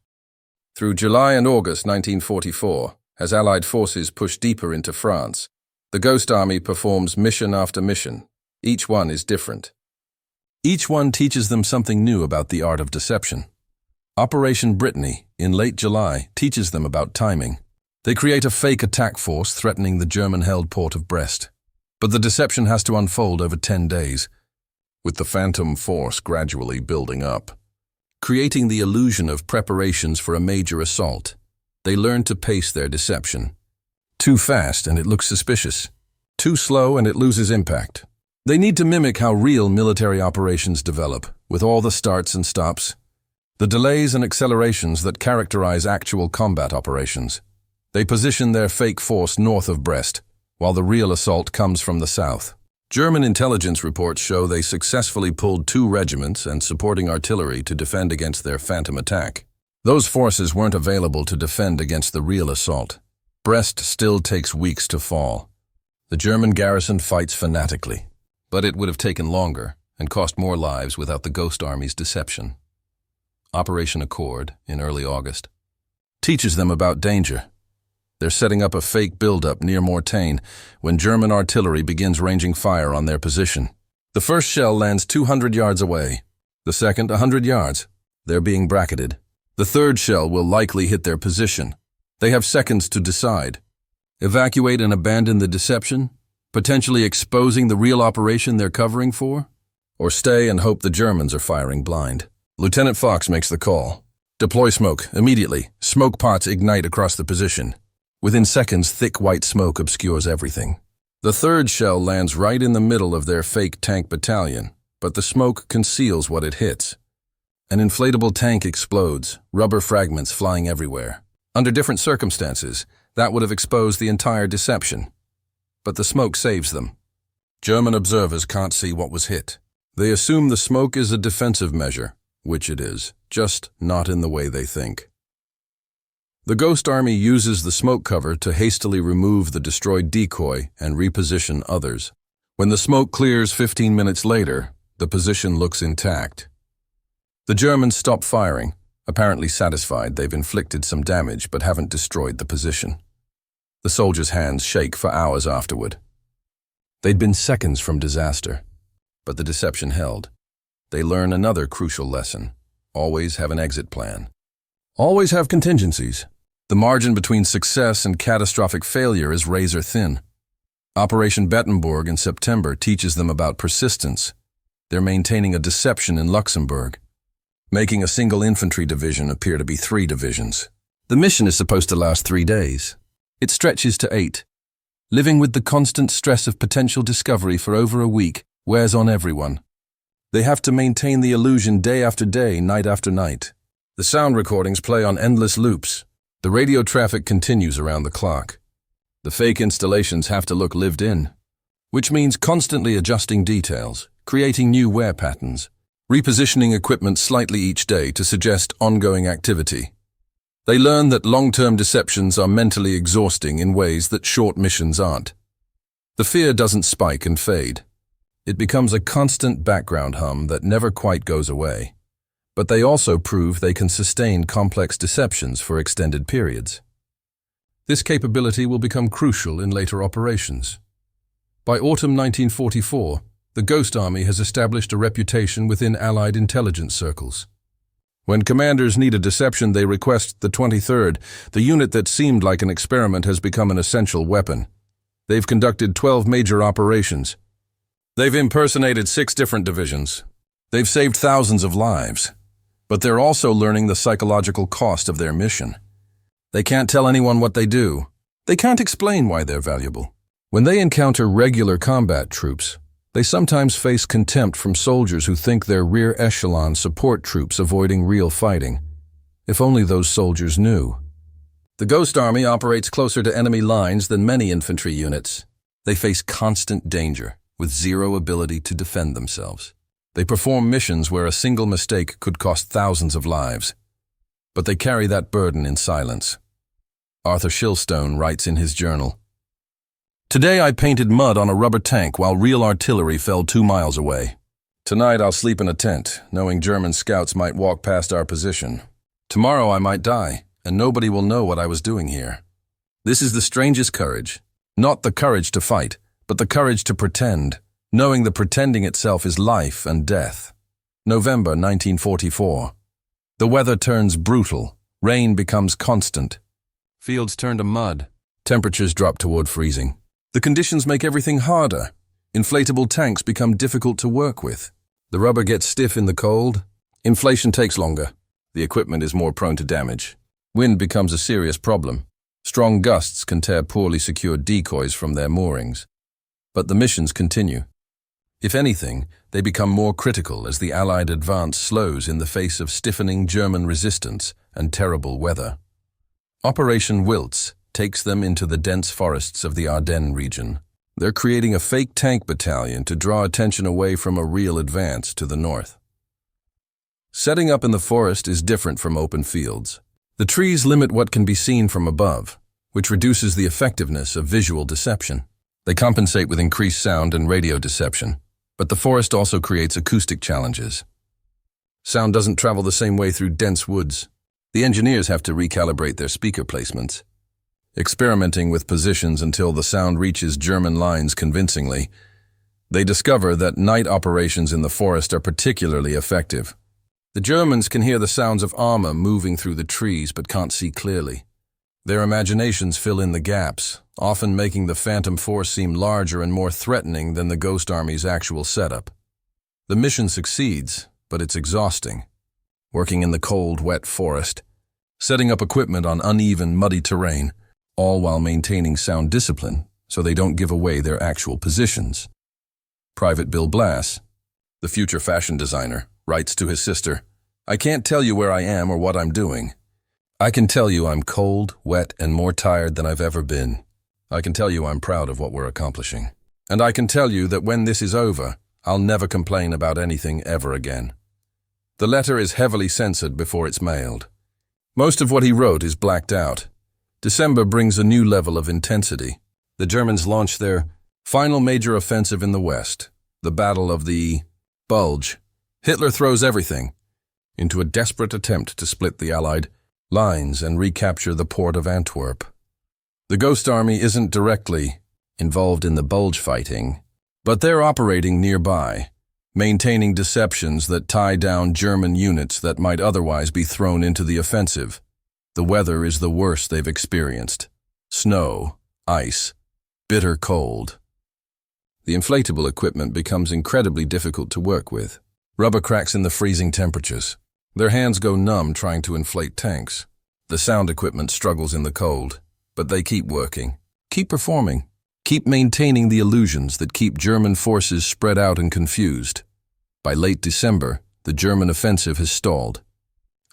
Through July and August 1944, as Allied forces push deeper into France, the Ghost Army performs mission after mission. Each one is different. Each one teaches them something new about the art of deception. Operation Brittany, in late July, teaches them about timing. They create a fake attack force threatening the German-held port of Brest. But the deception has to unfold over 10 days, with the phantom force gradually building up. Creating the illusion of preparations for a major assault, they learn to pace their deception. Too fast and it looks suspicious. Too slow and it loses impact. They need to mimic how real military operations develop, with all the starts and stops, the delays and accelerations that characterize actual combat operations. They position their fake force north of Brest, while the real assault comes from the south. German intelligence reports show they successfully pulled 2 regiments and supporting artillery to defend against their phantom attack. Those forces weren't available to defend against the real assault. Brest still takes weeks to fall. The German garrison fights fanatically, but it would have taken longer and cost more lives without the Ghost Army's deception. Operation Accord, in early August, teaches them about danger. They're setting up a fake buildup near Mortagne when German artillery begins ranging fire on their position. The first shell lands 200 yards away, the second 100 yards. They're being bracketed. The third shell will likely hit their position. They have seconds to decide. Evacuate and abandon the deception, potentially exposing the real operation they're covering for? Or stay and hope the Germans are firing blind? Lieutenant Fox makes the call. Deploy smoke, immediately. Smoke pots ignite across the position. Within seconds, thick white smoke obscures everything. The third shell lands right in the middle of their fake tank battalion, but the smoke conceals what it hits. An inflatable tank explodes, rubber fragments flying everywhere. Under different circumstances, that would have exposed the entire deception. But the smoke saves them. German observers can't see what was hit. They assume the smoke is a defensive measure, which it is, just not in the way they think. The Ghost Army uses the smoke cover to hastily remove the destroyed decoy and reposition others. When the smoke clears 15 minutes later, the position looks intact. The Germans stop firing, apparently satisfied they've inflicted some damage but haven't destroyed the position. The soldiers' hands shake for hours afterward. They'd been seconds from disaster, but the deception held. They learn another crucial lesson. Always have an exit plan. Always have contingencies. The margin between success and catastrophic failure is razor thin. Operation Bettenburg in September teaches them about persistence. They're maintaining a deception in Luxembourg, making a single infantry division appear to be 3 divisions. The mission is supposed to last 3 days. It stretches to 8. Living with the constant stress of potential discovery for over a week wears on everyone. They have to maintain the illusion day after day, night after night. The sound recordings play on endless loops. The radio traffic continues around the clock. The fake installations have to look lived in, which means constantly adjusting details, creating new wear patterns, repositioning equipment slightly each day to suggest ongoing activity. They learn that long-term deceptions are mentally exhausting in ways that short missions aren't. The fear doesn't spike and fade. It becomes a constant background hum that never quite goes away. But they also prove they can sustain complex deceptions for extended periods. This capability will become crucial in later operations. By autumn 1944, the Ghost Army has established a reputation within Allied intelligence circles. When commanders need a deception, they request the 23rd. The unit that seemed like an experiment has become an essential weapon. They've conducted 12 major operations. They've impersonated 6 different divisions. They've saved thousands of lives. But they're also learning the psychological cost of their mission. They can't tell anyone what they do. They can't explain why they're valuable. When they encounter regular combat troops, they sometimes face contempt from soldiers who think they're rear echelon support troops avoiding real fighting. If only those soldiers knew. The Ghost Army operates closer to enemy lines than many infantry units. They face constant danger, with zero ability to defend themselves. They perform missions where a single mistake could cost thousands of lives. But they carry that burden in silence. Arthur Shilstone writes in his journal, "Today I painted mud on a rubber tank while real artillery fell 2 miles away. Tonight I'll sleep in a tent, knowing German scouts might walk past our position. Tomorrow I might die, and nobody will know what I was doing here. This is the strangest courage. Not the courage to fight, but the courage to pretend, knowing the pretending itself is life and death." November 1944. The weather turns brutal. Rain becomes constant. Fields turn to mud. Temperatures drop toward freezing. The conditions make everything harder. Inflatable tanks become difficult to work with. The rubber gets stiff in the cold. Inflation takes longer. The equipment is more prone to damage. Wind becomes a serious problem. Strong gusts can tear poorly secured decoys from their moorings. But the missions continue. If anything, they become more critical as the Allied advance slows in the face of stiffening German resistance and terrible weather. Operation Wiltz takes them into the dense forests of the Ardennes region. They're creating a fake tank battalion to draw attention away from a real advance to the north. Setting up in the forest is different from open fields. The trees limit what can be seen from above, which reduces the effectiveness of visual deception. They compensate with increased sound and radio deception, but the forest also creates acoustic challenges. Sound doesn't travel the same way through dense woods. The engineers have to recalibrate their speaker placements. Experimenting with positions until the sound reaches German lines convincingly, they discover that night operations in the forest are particularly effective. The Germans can hear the sounds of armor moving through the trees but can't see clearly. Their imaginations fill in the gaps, often making the Phantom Force seem larger and more threatening than the Ghost Army's actual setup. The mission succeeds, but it's exhausting. Working in the cold, wet forest, setting up equipment on uneven, muddy terrain, all while maintaining sound discipline so they don't give away their actual positions. Private Bill Blass, the future fashion designer, writes to his sister, "I can't tell you where I am or what I'm doing. I can tell you I'm cold, wet, and more tired than I've ever been. I can tell you I'm proud of what we're accomplishing. And I can tell you that when this is over, I'll never complain about anything ever again." The letter is heavily censored before it's mailed. Most of what he wrote is blacked out. December brings a new level of intensity. The Germans launch their final major offensive in the West, the Battle of the Bulge. Hitler throws everything into a desperate attempt to split the Allied lines and recapture the port of Antwerp. The Ghost Army isn't directly involved in the Bulge fighting, but they're operating nearby, maintaining deceptions that tie down German units that might otherwise be thrown into the offensive. The weather is the worst they've experienced. Snow, ice, bitter cold. The inflatable equipment becomes incredibly difficult to work with. Rubber cracks in the freezing temperatures. Their hands go numb trying to inflate tanks. The sound equipment struggles in the cold, but they keep working, keep performing, keep maintaining the illusions that keep German forces spread out and confused. By late December, the German offensive has stalled.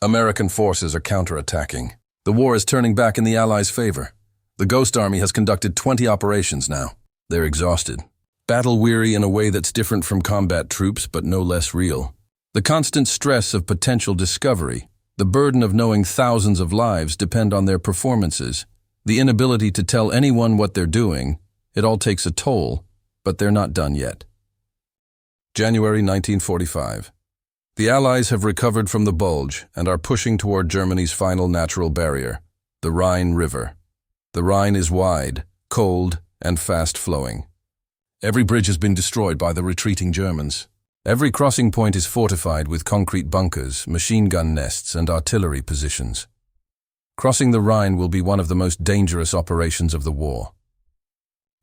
American forces are counterattacking. The war is turning back in the Allies' favor. The Ghost Army has conducted 20 operations now. They're exhausted, battle-weary in a way that's different from combat troops but no less real. The constant stress of potential discovery, the burden of knowing thousands of lives depend on their performances, the inability to tell anyone what they're doing, it all takes a toll, but they're not done yet. January 1945. The Allies have recovered from the bulge and are pushing toward Germany's final natural barrier, the Rhine River. The Rhine is wide, cold, and fast-flowing. Every bridge has been destroyed by the retreating Germans. Every crossing point is fortified with concrete bunkers, machine gun nests, and artillery positions. Crossing the Rhine will be one of the most dangerous operations of the war.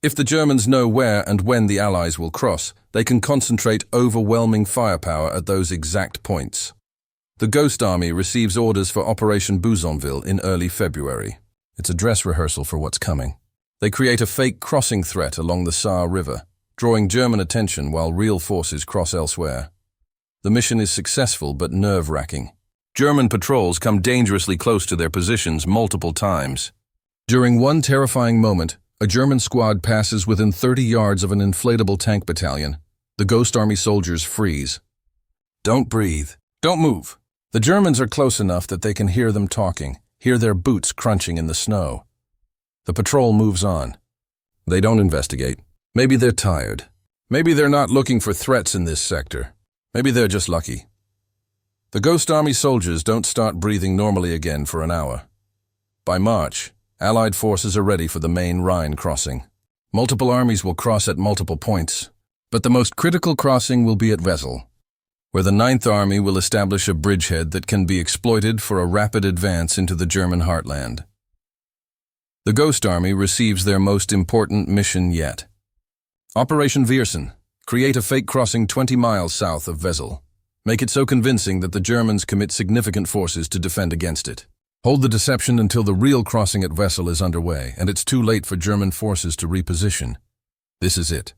If the Germans know where and when the Allies will cross, they can concentrate overwhelming firepower at those exact points. The Ghost Army receives orders for Operation Bougainville in early February. It's a dress rehearsal for what's coming. They create a fake crossing threat along the Saar River, drawing German attention while real forces cross elsewhere. The mission is successful but nerve-wracking. German patrols come dangerously close to their positions multiple times. During one terrifying moment, a German squad passes within 30 yards of an inflatable tank battalion. The Ghost Army soldiers freeze. Don't breathe. Don't move. The Germans are close enough that they can hear them talking, hear their boots crunching in the snow. The patrol moves on. They don't investigate. Maybe they're tired. Maybe they're not looking for threats in this sector. Maybe they're just lucky. The Ghost Army soldiers don't start breathing normally again for an hour. By March, Allied forces are ready for the main Rhine crossing. Multiple armies will cross at multiple points, but the most critical crossing will be at Wesel, where the 9th Army will establish a bridgehead that can be exploited for a rapid advance into the German heartland. The Ghost Army receives their most important mission yet. Operation Viersen. Create a fake crossing 20 miles south of Wesel. Make it so convincing that the Germans commit significant forces to defend against it. Hold the deception until the real crossing at Wesel is underway, and it's too late for German forces to reposition. This is it.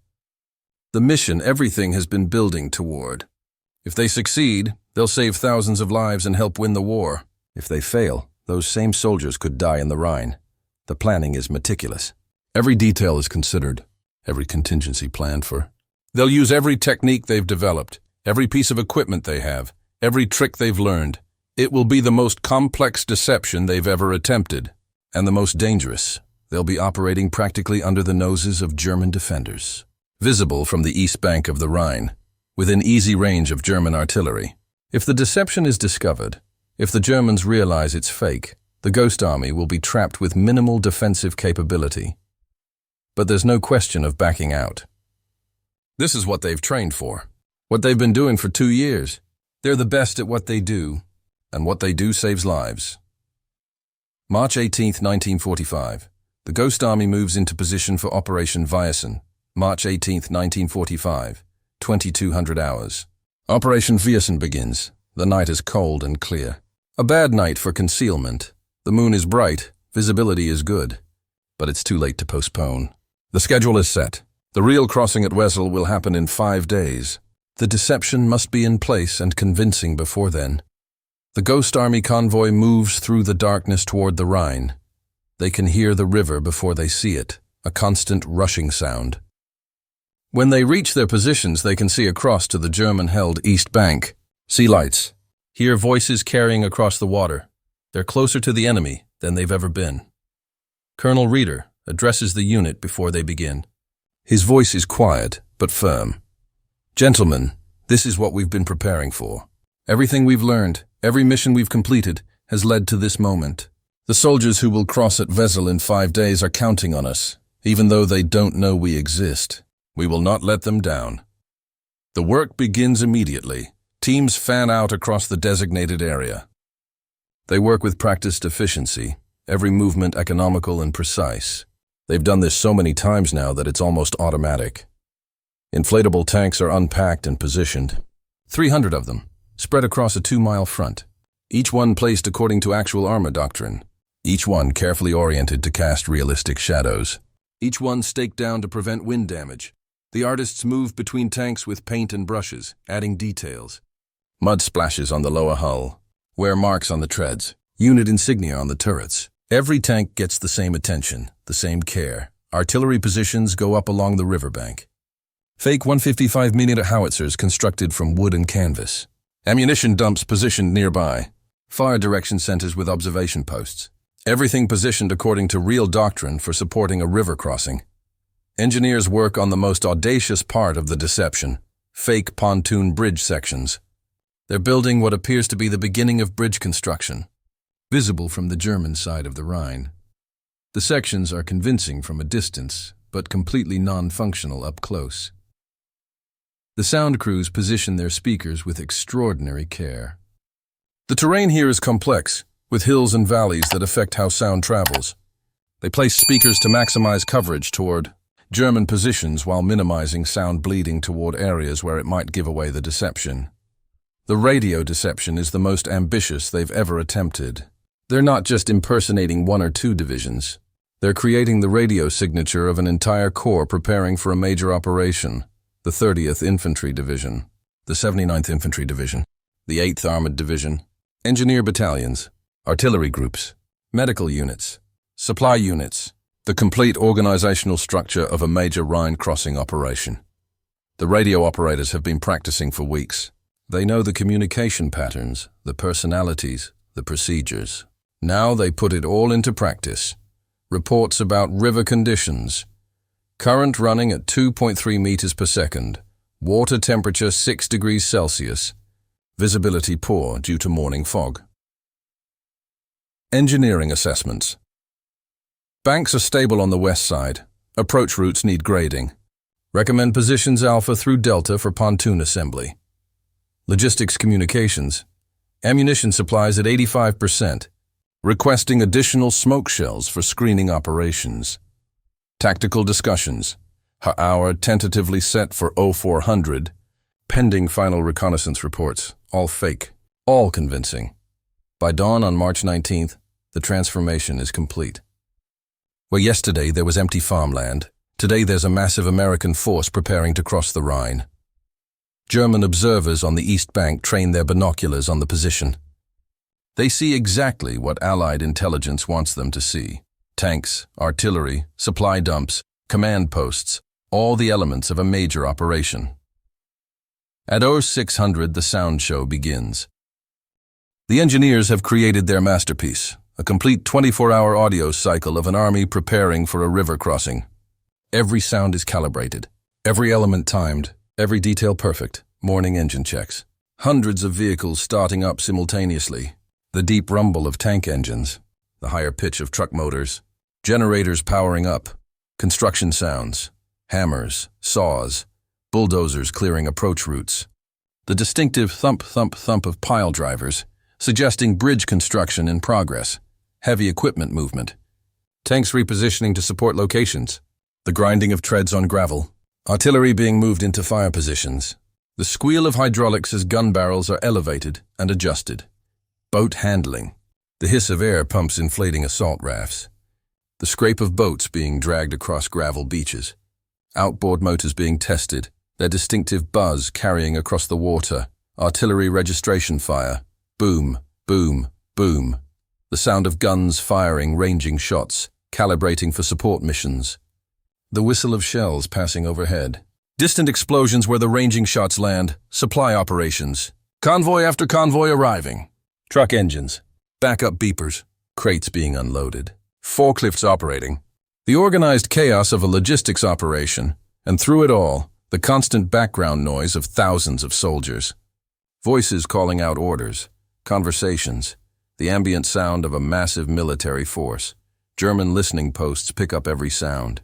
The mission everything has been building toward. If they succeed, they'll save thousands of lives and help win the war. If they fail, those same soldiers could die in the Rhine. The planning is meticulous. Every detail is considered, every contingency planned for. They'll use every technique they've developed, every piece of equipment they have, every trick they've learned. It will be the most complex deception they've ever attempted, and the most dangerous. They'll be operating practically under the noses of German defenders. Visible from the east bank of the Rhine, within easy range of German artillery. If the deception is discovered, if the Germans realize it's fake, the Ghost Army will be trapped with minimal defensive capability. But there's no question of backing out. This is what they've trained for, what they've been doing for 2 years. They're the best at what they do, and what they do saves lives. March 18, 1945. The Ghost Army moves into position for Operation Viersen. March 18, 1945, 2200 hours. Operation Viersen begins. The night is cold and clear. A bad night for concealment. The moon is bright, visibility is good, but it's too late to postpone. The schedule is set. The real crossing at Wesel will happen in 5 days. The deception must be in place and convincing before then. The Ghost Army convoy moves through the darkness toward the Rhine. They can hear the river before they see it, a constant rushing sound. When they reach their positions, they can see across to the German-held East Bank. See lights. Hear voices carrying across the water. They're closer to the enemy than they've ever been. Colonel Reeder addresses the unit before they begin. His voice is quiet, but firm. Gentlemen, this is what we've been preparing for. Everything we've learned, every mission we've completed, has led to this moment. The soldiers who will cross at Wesel in 5 days are counting on us, even though they don't know we exist. We will not let them down. The work begins immediately. Teams fan out across the designated area. They work with practiced efficiency, every movement economical and precise. They've done this so many times now that it's almost automatic. Inflatable tanks are unpacked and positioned. 300 of them, spread across a 2-mile front. Each one placed according to actual armor doctrine. Each one carefully oriented to cast realistic shadows. Each one staked down to prevent wind damage. The artists move between tanks with paint and brushes, adding details. Mud splashes on the lower hull, wear marks on the treads, unit insignia on the turrets, Every tank gets the same attention, the same care. Artillery positions go up along the riverbank. Fake 155mm howitzers constructed from wood and canvas. Ammunition dumps positioned nearby. Fire direction centers with observation posts. Everything positioned according to real doctrine for supporting a river crossing. Engineers work on the most audacious part of the deception, fake pontoon bridge sections. They're building what appears to be the beginning of bridge construction, visible from the German side of the Rhine. The sections are convincing from a distance, but completely non-functional up close. The sound crews position their speakers with extraordinary care. The terrain here is complex, with hills and valleys that affect how sound travels. They place speakers to maximize coverage toward German positions while minimizing sound bleeding toward areas where it might give away the deception. The radio deception is the most ambitious they've ever attempted. They're not just impersonating one or two divisions. They're creating the radio signature of an entire corps preparing for a major operation. The 30th Infantry Division, the 79th Infantry Division, the 8th Armored Division, engineer battalions, artillery groups, medical units, supply units, the complete organizational structure of a major Rhine crossing operation. The radio operators have been practicing for weeks. They know the communication patterns, the personalities, the procedures. Now they put it all into practice. Reports about river conditions. Current running at 2.3 meters per second. Water temperature 6 degrees Celsius. Visibility poor due to morning fog. Engineering assessments. Banks are stable on the west side. Approach routes need grading. Recommend positions Alpha through Delta for pontoon assembly. Logistics communications. Ammunition supplies at 85%. Requesting additional smoke shells for screening operations. Tactical discussions. Hour tentatively set for 0400. Pending final reconnaissance reports. All fake. All convincing. By dawn on March 19th, the transformation is complete. Where yesterday there was empty farmland, today there's a massive American force preparing to cross the Rhine. German observers on the east bank train their binoculars on the position. They see exactly what Allied intelligence wants them to see. Tanks, artillery, supply dumps, command posts, all the elements of a major operation. At 0600 the sound show begins. The engineers have created their masterpiece, a complete 24-hour audio cycle of an army preparing for a river crossing. Every sound is calibrated, every element timed, every detail perfect. Morning engine checks. Hundreds of vehicles starting up simultaneously. The deep rumble of tank engines, the higher pitch of truck motors, generators powering up, construction sounds, hammers, saws, bulldozers clearing approach routes. The distinctive thump, thump, thump of pile drivers, suggesting bridge construction in progress, heavy equipment movement, tanks repositioning to support locations, the grinding of treads on gravel, artillery being moved into fire positions, the squeal of hydraulics as gun barrels are elevated and adjusted, boat handling, the hiss of air pumps inflating assault rafts, the scrape of boats being dragged across gravel beaches, outboard motors being tested, their distinctive buzz carrying across the water, artillery registration fire, boom, boom, boom, the sound of guns firing ranging shots, calibrating for support missions, the whistle of shells passing overhead, distant explosions where the ranging shots land, supply operations, convoy after convoy arriving, truck engines, backup beepers, crates being unloaded, forklifts operating, the organized chaos of a logistics operation, and through it all, the constant background noise of thousands of soldiers, voices calling out orders, conversations, the ambient sound of a massive military force. German listening posts pick up every sound.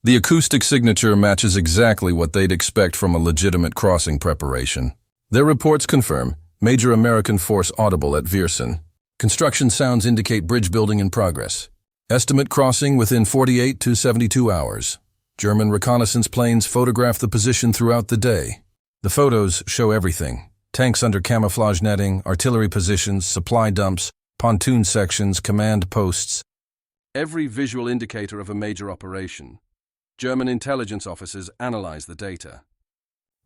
The acoustic signature matches exactly what they'd expect from a legitimate crossing preparation. Their reports confirm major American force audible at Viersen. Construction sounds indicate bridge building in progress. Estimate crossing within 48 to 72 hours. German reconnaissance planes photograph the position throughout the day. The photos show everything. Tanks under camouflage netting, artillery positions, supply dumps, pontoon sections, command posts. Every visual indicator of a major operation. German intelligence officers analyze the data.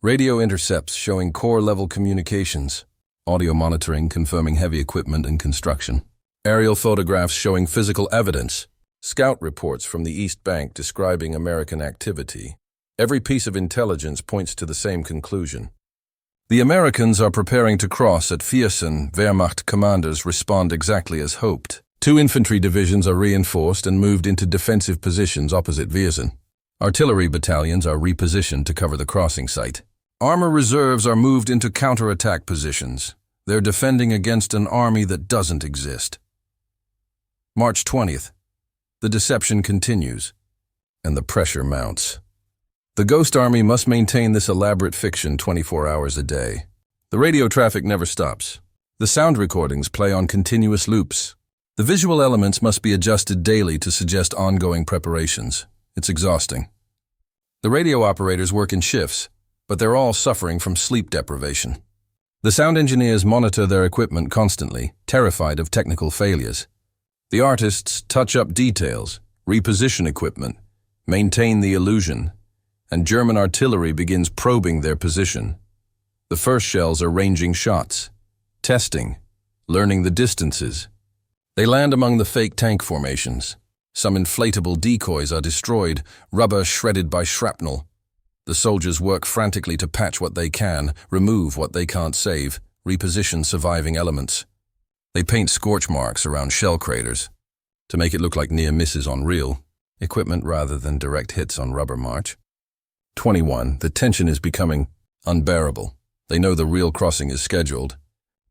Radio intercepts showing corps-level communications. Audio monitoring confirming heavy equipment and construction. Aerial photographs showing physical evidence. Scout reports from the East Bank describing American activity. Every piece of intelligence points to the same conclusion. The Americans are preparing to cross at Viersen. Wehrmacht commanders respond exactly as hoped. 2 infantry divisions are reinforced and moved into defensive positions opposite Viersen. Artillery battalions are repositioned to cover the crossing site. Armor reserves are moved into counterattack positions. They're defending against an army that doesn't exist. March 20th. The deception continues, and the pressure mounts. The Ghost Army must maintain this elaborate fiction 24 hours a day. The radio traffic never stops. The sound recordings play on continuous loops. The visual elements must be adjusted daily to suggest ongoing preparations. It's exhausting. The radio operators work in shifts, but they're all suffering from sleep deprivation. The sound engineers monitor their equipment constantly, terrified of technical failures. The artists touch up details, reposition equipment, maintain the illusion, and German artillery begins probing their position. The first shells are ranging shots, testing, learning the distances. They land among the fake tank formations. Some inflatable decoys are destroyed, rubber shredded by shrapnel. The soldiers work frantically to patch what they can, remove what they can't save, reposition surviving elements. They paint scorch marks around shell craters to make it look like near misses on real equipment rather than direct hits on rubber march. 21. The tension is becoming unbearable. They know the real crossing is scheduled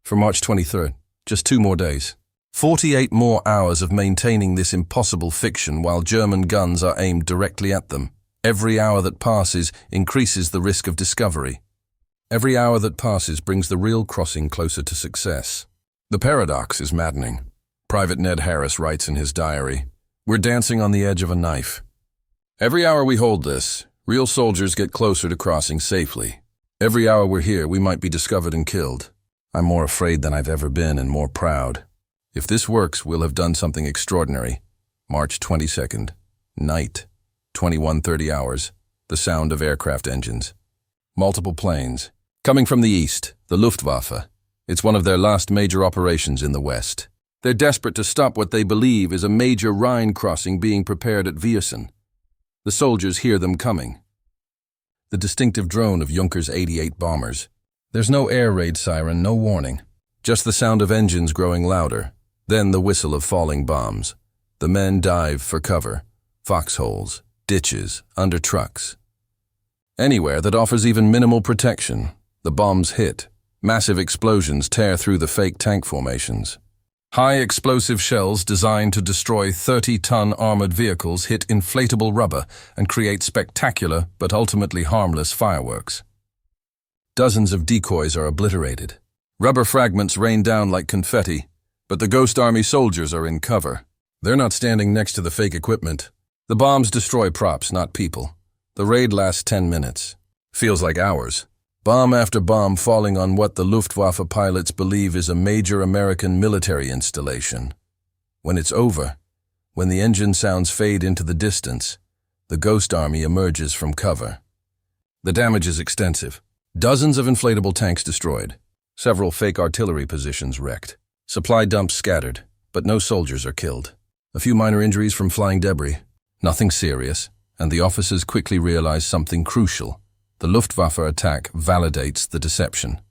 for March 23rd, just 2 more days. 48 more hours of maintaining this impossible fiction while German guns are aimed directly at them. Every hour that passes increases the risk of discovery. Every hour that passes brings the real crossing closer to success. The paradox is maddening. Private Ned Harris writes in his diary, "We're dancing on the edge of a knife. Every hour we hold this, real soldiers get closer to crossing safely. Every hour we're here, we might be discovered and killed. I'm more afraid than I've ever been and more proud. If this works, we'll have done something extraordinary." March 22nd. Night. 21:30 hours. The sound of aircraft engines. Multiple planes. Coming from the east, the Luftwaffe. It's one of their last major operations in the West. They're desperate to stop what they believe is a major Rhine crossing being prepared at Viersen. The soldiers hear them coming. The distinctive drone of Junkers 88 bombers. There's no air raid siren, no warning. Just the sound of engines growing louder. Then the whistle of falling bombs. The men dive for cover. Foxholes, ditches, under trucks. Anywhere that offers even minimal protection. The bombs hit. Massive explosions tear through the fake tank formations. High explosive shells designed to destroy 30-ton armored vehicles hit inflatable rubber and create spectacular but ultimately harmless fireworks. Dozens of decoys are obliterated. Rubber fragments rain down like confetti, but the Ghost Army soldiers are in cover. They're not standing next to the fake equipment. The bombs destroy props, not people. The raid lasts 10 minutes. Feels like hours. Bomb after bomb falling on what the Luftwaffe pilots believe is a major American military installation. When it's over, when the engine sounds fade into the distance, the Ghost Army emerges from cover. The damage is extensive. Dozens of inflatable tanks destroyed. Several fake artillery positions wrecked. Supply dumps scattered, but no soldiers are killed. A few minor injuries from flying debris. Nothing serious, and the officers quickly realize something crucial. The Luftwaffe attack validates the deception.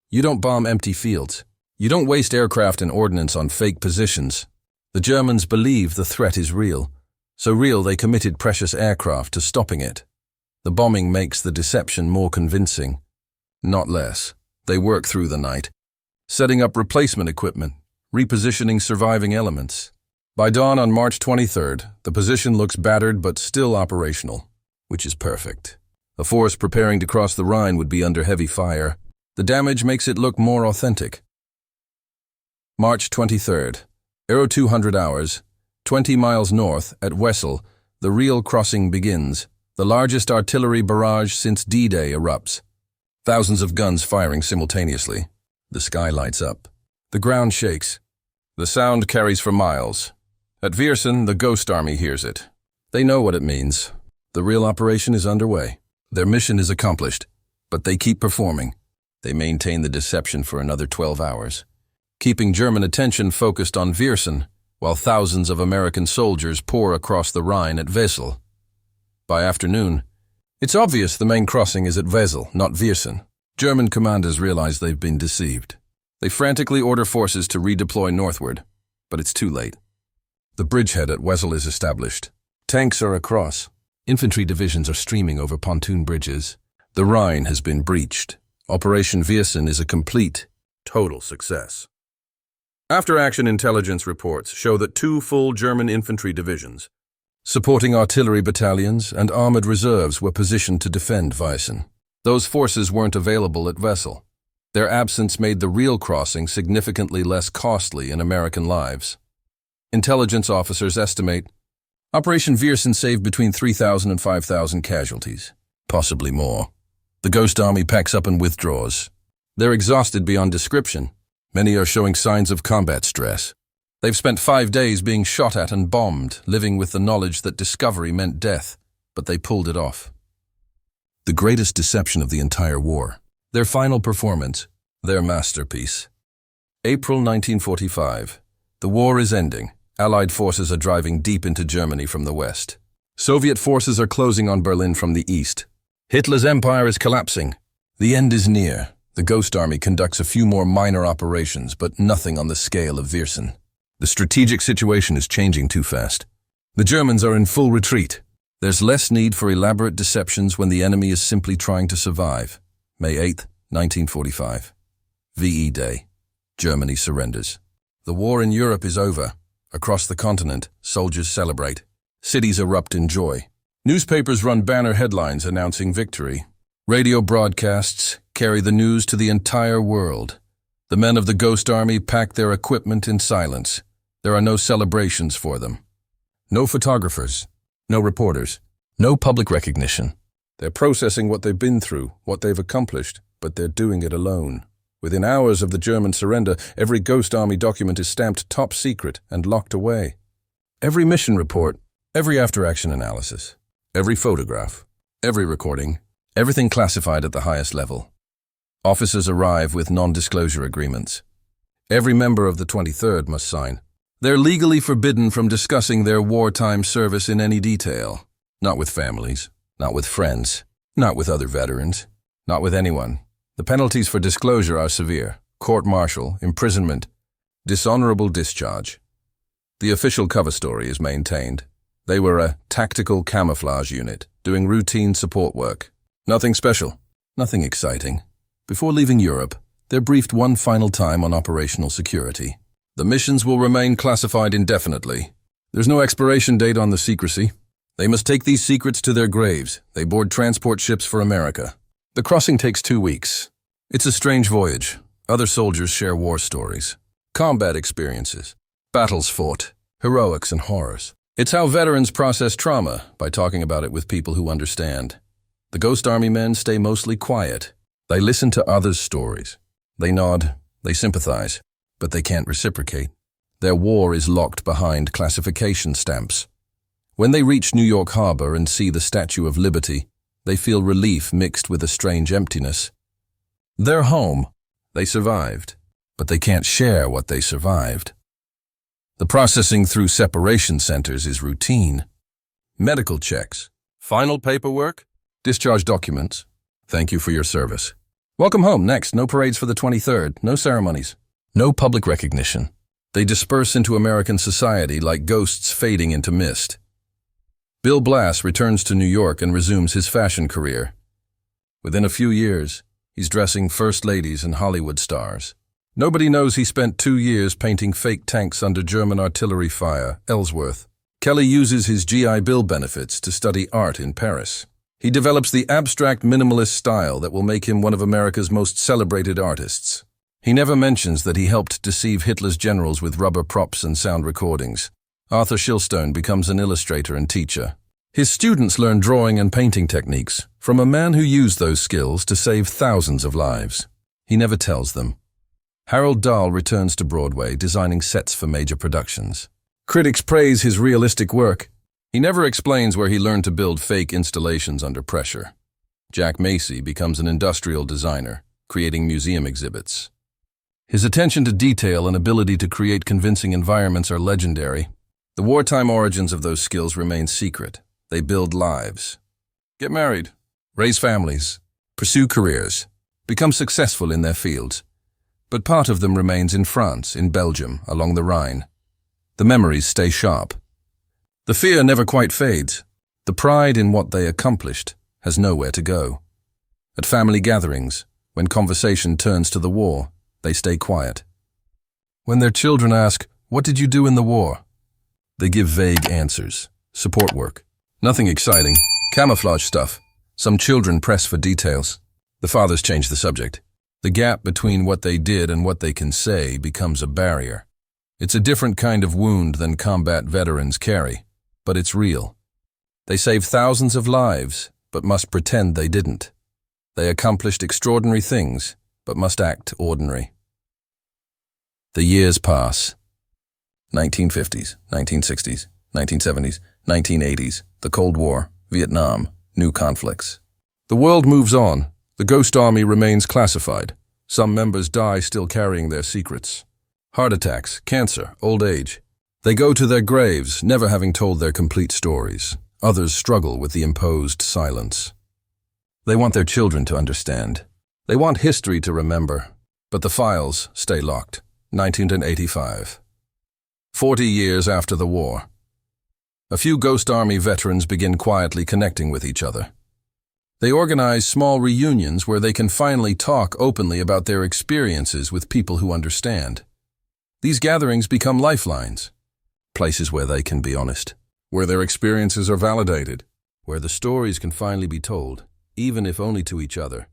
You don't bomb empty fields. You don't waste aircraft and ordnance on fake positions. The Germans believe the threat is real. So real they committed precious aircraft to stopping it. The bombing makes the deception more convincing. Not less. They work through the night, setting up replacement equipment, repositioning surviving elements. By dawn on March 23rd, the position looks battered but still operational, which is perfect. A force preparing to cross the Rhine would be under heavy fire. The damage makes it look more authentic. March 23rd. 0200 hours, 20 miles north at Wessel, the real crossing begins. The largest artillery barrage since D-Day erupts. Thousands of guns firing simultaneously. The sky lights up. The ground shakes. The sound carries for miles. At Viersen, the Ghost Army hears it. They know what it means. The real operation is underway. Their mission is accomplished, but they keep performing. They maintain the deception for another 12 hours. keeping German attention focused on Viersen, while thousands of American soldiers pour across the Rhine at Wesel. By afternoon, it's obvious the main crossing is at Wesel, not Viersen. German commanders realize they've been deceived. They frantically order forces to redeploy northward, but it's too late. The bridgehead at Wesel is established. Tanks are across. Infantry divisions are streaming over pontoon bridges. The Rhine has been breached. Operation Viersen is a complete, total success. After-action intelligence reports show that 2 full German infantry divisions, supporting artillery battalions and armored reserves, were positioned to defend Viersen. Those forces weren't available at Wesel. Their absence made the real crossing significantly less costly in American lives. Intelligence officers estimate Operation Viersen saved between 3,000 and 5,000 casualties, possibly more. The Ghost Army packs up and withdraws. They're exhausted beyond description. Many are showing signs of combat stress. They've spent 5 days being shot at and bombed, living with the knowledge that discovery meant death, but they pulled it off. The greatest deception of the entire war. Their final performance, their masterpiece. April 1945. The war is ending. Allied forces are driving deep into Germany from the west. Soviet forces are closing on Berlin from the east. Hitler's empire is collapsing. The end is near. The Ghost Army conducts a few more minor operations, but nothing on the scale of Viersen. The strategic situation is changing too fast. The Germans are in full retreat. There's less need for elaborate deceptions when the enemy is simply trying to survive. May 8, 1945. VE Day. Germany surrenders. The war in Europe is over. Across the continent, soldiers celebrate. Cities erupt in joy. Newspapers run banner headlines announcing victory. Radio broadcasts carry the news to the entire world. The men of the Ghost Army pack their equipment in silence. There are no celebrations for them. No photographers. No reporters. No public recognition. They're processing what they've been through, what they've accomplished, but they're doing it alone. Within hours of the German surrender, every Ghost Army document is stamped top secret and locked away. Every mission report, every after-action analysis, every photograph, every recording, everything classified at the highest level. Officers arrive with non-disclosure agreements. Every member of the 23rd must sign. They're legally forbidden from discussing their wartime service in any detail. Not with families, not with friends, not with other veterans, not with anyone. The penalties for disclosure are severe: court-martial, imprisonment, dishonorable discharge. The official cover story is maintained. They were a tactical camouflage unit, doing routine support work. Nothing special, nothing exciting. Before leaving Europe, they're briefed one final time on operational security. The missions will remain classified indefinitely. There's no expiration date on the secrecy. They must take these secrets to their graves. They board transport ships for America. The crossing takes 2 weeks. It's a strange voyage. Other soldiers share war stories, combat experiences, battles fought, heroics and horrors. It's how veterans process trauma, by talking about it with people who understand. The Ghost Army men stay mostly quiet. They listen to others' stories. They nod, they sympathize, but they can't reciprocate. Their war is locked behind classification stamps. When they reach New York Harbor and see the Statue of Liberty, they feel relief mixed with a strange emptiness. They're home. They survived, but they can't share what they survived. The processing through separation centers is routine. Medical checks, final paperwork, discharge documents. Thank you for your service. Welcome home. Next, no parades for the 23rd, no ceremonies, no public recognition. They disperse into American society like ghosts fading into mist. Bill Blass returns to New York and resumes his fashion career. Within a few years, he's dressing first ladies and Hollywood stars. Nobody knows he spent 2 years painting fake tanks under German artillery fire, Ellsworth. Kelly uses his GI Bill benefits to study art in Paris. He develops the abstract minimalist style that will make him one of America's most celebrated artists. He never mentions that he helped deceive Hitler's generals with rubber props and sound recordings. Arthur Shilstone becomes an illustrator and teacher. His students learn drawing and painting techniques from a man who used those skills to save thousands of lives. He never tells them. Harold Dahl returns to Broadway, designing sets for major productions. Critics praise his realistic work. He never explains where he learned to build fake installations under pressure. Jack Macy becomes an industrial designer, creating museum exhibits. His attention to detail and ability to create convincing environments are legendary. The wartime origins of those skills remain secret. They build lives. Get married, raise families, pursue careers, become successful in their fields. But part of them remains in France, in Belgium, along the Rhine. The memories stay sharp. The fear never quite fades. The pride in what they accomplished has nowhere to go. At family gatherings, when conversation turns to the war, they stay quiet. When their children ask, "What did you do in the war?" they give vague answers. Support work. Nothing exciting. Camouflage stuff. Some children press for details. The fathers change the subject. The gap between what they did and what they can say becomes a barrier. It's a different kind of wound than combat veterans carry, but it's real. They saved thousands of lives, but must pretend they didn't. They accomplished extraordinary things, but must act ordinary. The years pass. 1950s, 1960s, 1970s, 1980s, the Cold War, Vietnam, new conflicts. The world moves on. The Ghost Army remains classified. Some members die still carrying their secrets. Heart attacks, cancer, old age. They go to their graves, never having told their complete stories. Others struggle with the imposed silence. They want their children to understand. They want history to remember. But the files stay locked. 1985. 40 years after the war. A few Ghost Army veterans begin quietly connecting with each other. They organize small reunions where they can finally talk openly about their experiences with people who understand. These gatherings become lifelines, places where they can be honest, where their experiences are validated, where the stories can finally be told, even if only to each other.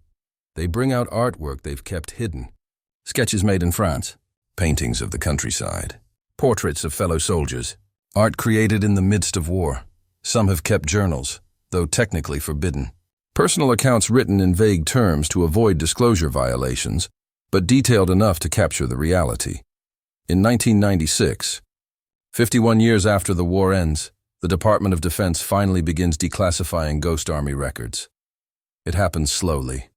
They bring out artwork they've kept hidden. Sketches made in France, paintings of the countryside, portraits of fellow soldiers, art created in the midst of war. Some have kept journals, though technically forbidden. Personal accounts written in vague terms to avoid disclosure violations, but detailed enough to capture the reality. In 1996, 51 years after the war ends, the Department of Defense finally begins declassifying Ghost Army records. It happens slowly.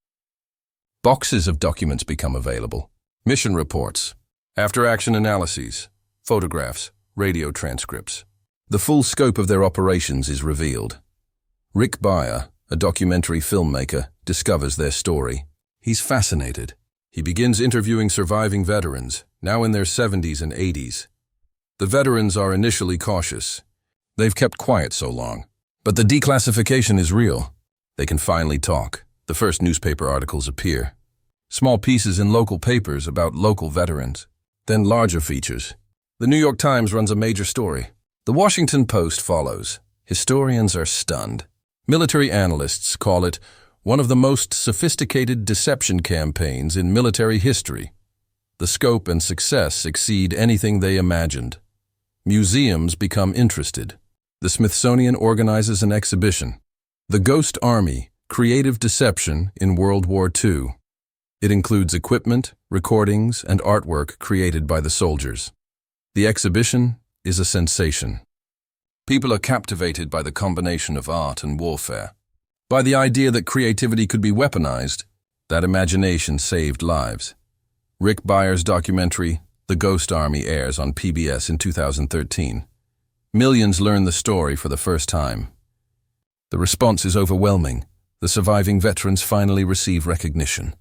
Boxes of documents become available. Mission reports, after-action analyses, photographs, radio transcripts. The full scope of their operations is revealed. Rick Beyer, a documentary filmmaker, discovers their story. He's fascinated. He begins interviewing surviving veterans, now in their 70s and 80s. The veterans are initially cautious. They've kept quiet so long. But the declassification is real. They can finally talk. The first newspaper articles appear. Small pieces in local papers about local veterans. Then larger features. The New York Times runs a major story. The Washington Post follows. Historians are stunned. Military analysts call it one of the most sophisticated deception campaigns in military history. The scope and success exceed anything they imagined. Museums become interested. The Smithsonian organizes an exhibition, The Ghost Army, Creative Deception in World War II. It includes equipment, recordings, and artwork created by the soldiers. The exhibition is a sensation. People are captivated by the combination of art and warfare. By the idea that creativity could be weaponized, that imagination saved lives. Rick Beyer's documentary, The Ghost Army, airs on PBS in 2013. Millions learn the story for the first time. The response is overwhelming. The surviving veterans finally receive recognition.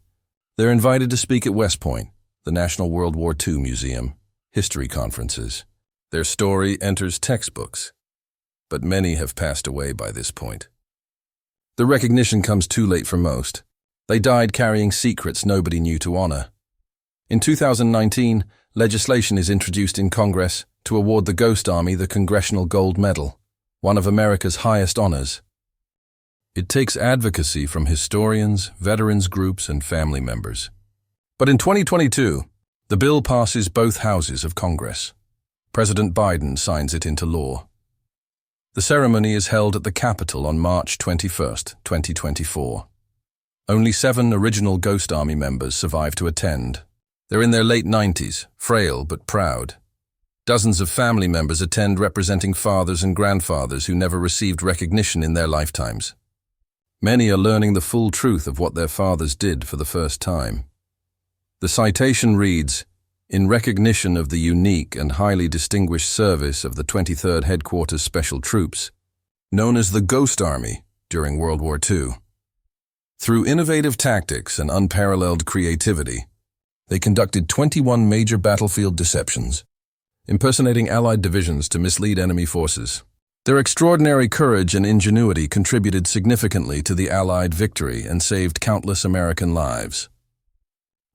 They're invited to speak at West Point, the National World War II Museum, history conferences. Their story enters textbooks, but many have passed away by this point. The recognition comes too late for most. They died carrying secrets nobody knew to honor. In 2019, legislation is introduced in Congress to award the Ghost Army the Congressional Gold Medal, one of America's highest honors. It takes advocacy from historians, veterans groups, and family members. But in 2022, the bill passes both houses of Congress. President Biden signs it into law. The ceremony is held at the Capitol on March 21, 2024. Only 7 original Ghost Army members survive to attend. They're in their late 90s, frail but proud. Dozens of family members attend representing fathers and grandfathers who never received recognition in their lifetimes. Many are learning the full truth of what their fathers did for the first time. The citation reads, in recognition of the unique and highly distinguished service of the 23rd Headquarters Special Troops, known as the Ghost Army during World War II. Through innovative tactics and unparalleled creativity, they conducted 21 major battlefield deceptions, impersonating Allied divisions to mislead enemy forces. Their extraordinary courage and ingenuity contributed significantly to the Allied victory and saved countless American lives.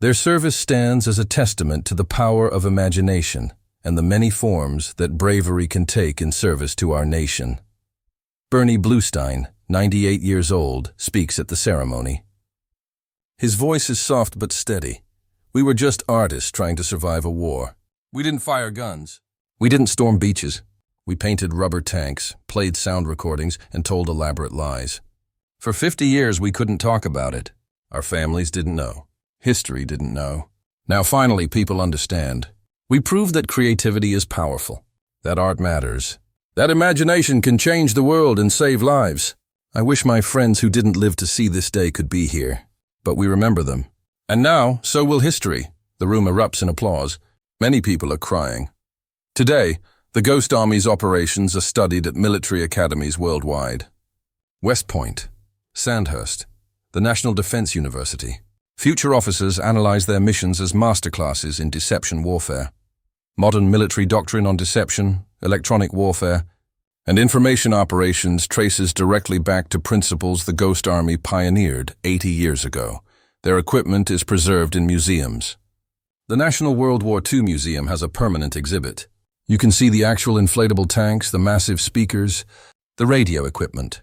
Their service stands as a testament to the power of imagination and the many forms that bravery can take in service to our nation. Bernie Bluestein, 98 years old, speaks at the ceremony. His voice is soft but steady. We were just artists trying to survive a war. We didn't fire guns. We didn't storm beaches. We painted rubber tanks, played sound recordings, and told elaborate lies. For 50 years, we couldn't talk about it. Our families didn't know. History didn't know. Now finally, people understand. We proved that creativity is powerful, that art matters, that imagination can change the world and save lives. I wish my friends who didn't live to see this day could be here, but we remember them. And now, so will history. The room erupts in applause. Many people are crying. Today, the Ghost Army's operations are studied at military academies worldwide. West Point, Sandhurst, the National Defense University. Future officers analyze their missions as masterclasses in deception warfare. Modern military doctrine on deception, electronic warfare, and information operations traces directly back to principles the Ghost Army pioneered 80 years ago. Their equipment is preserved in museums. The National World War II Museum has a permanent exhibit. You can see the actual inflatable tanks, the massive speakers, the radio equipment.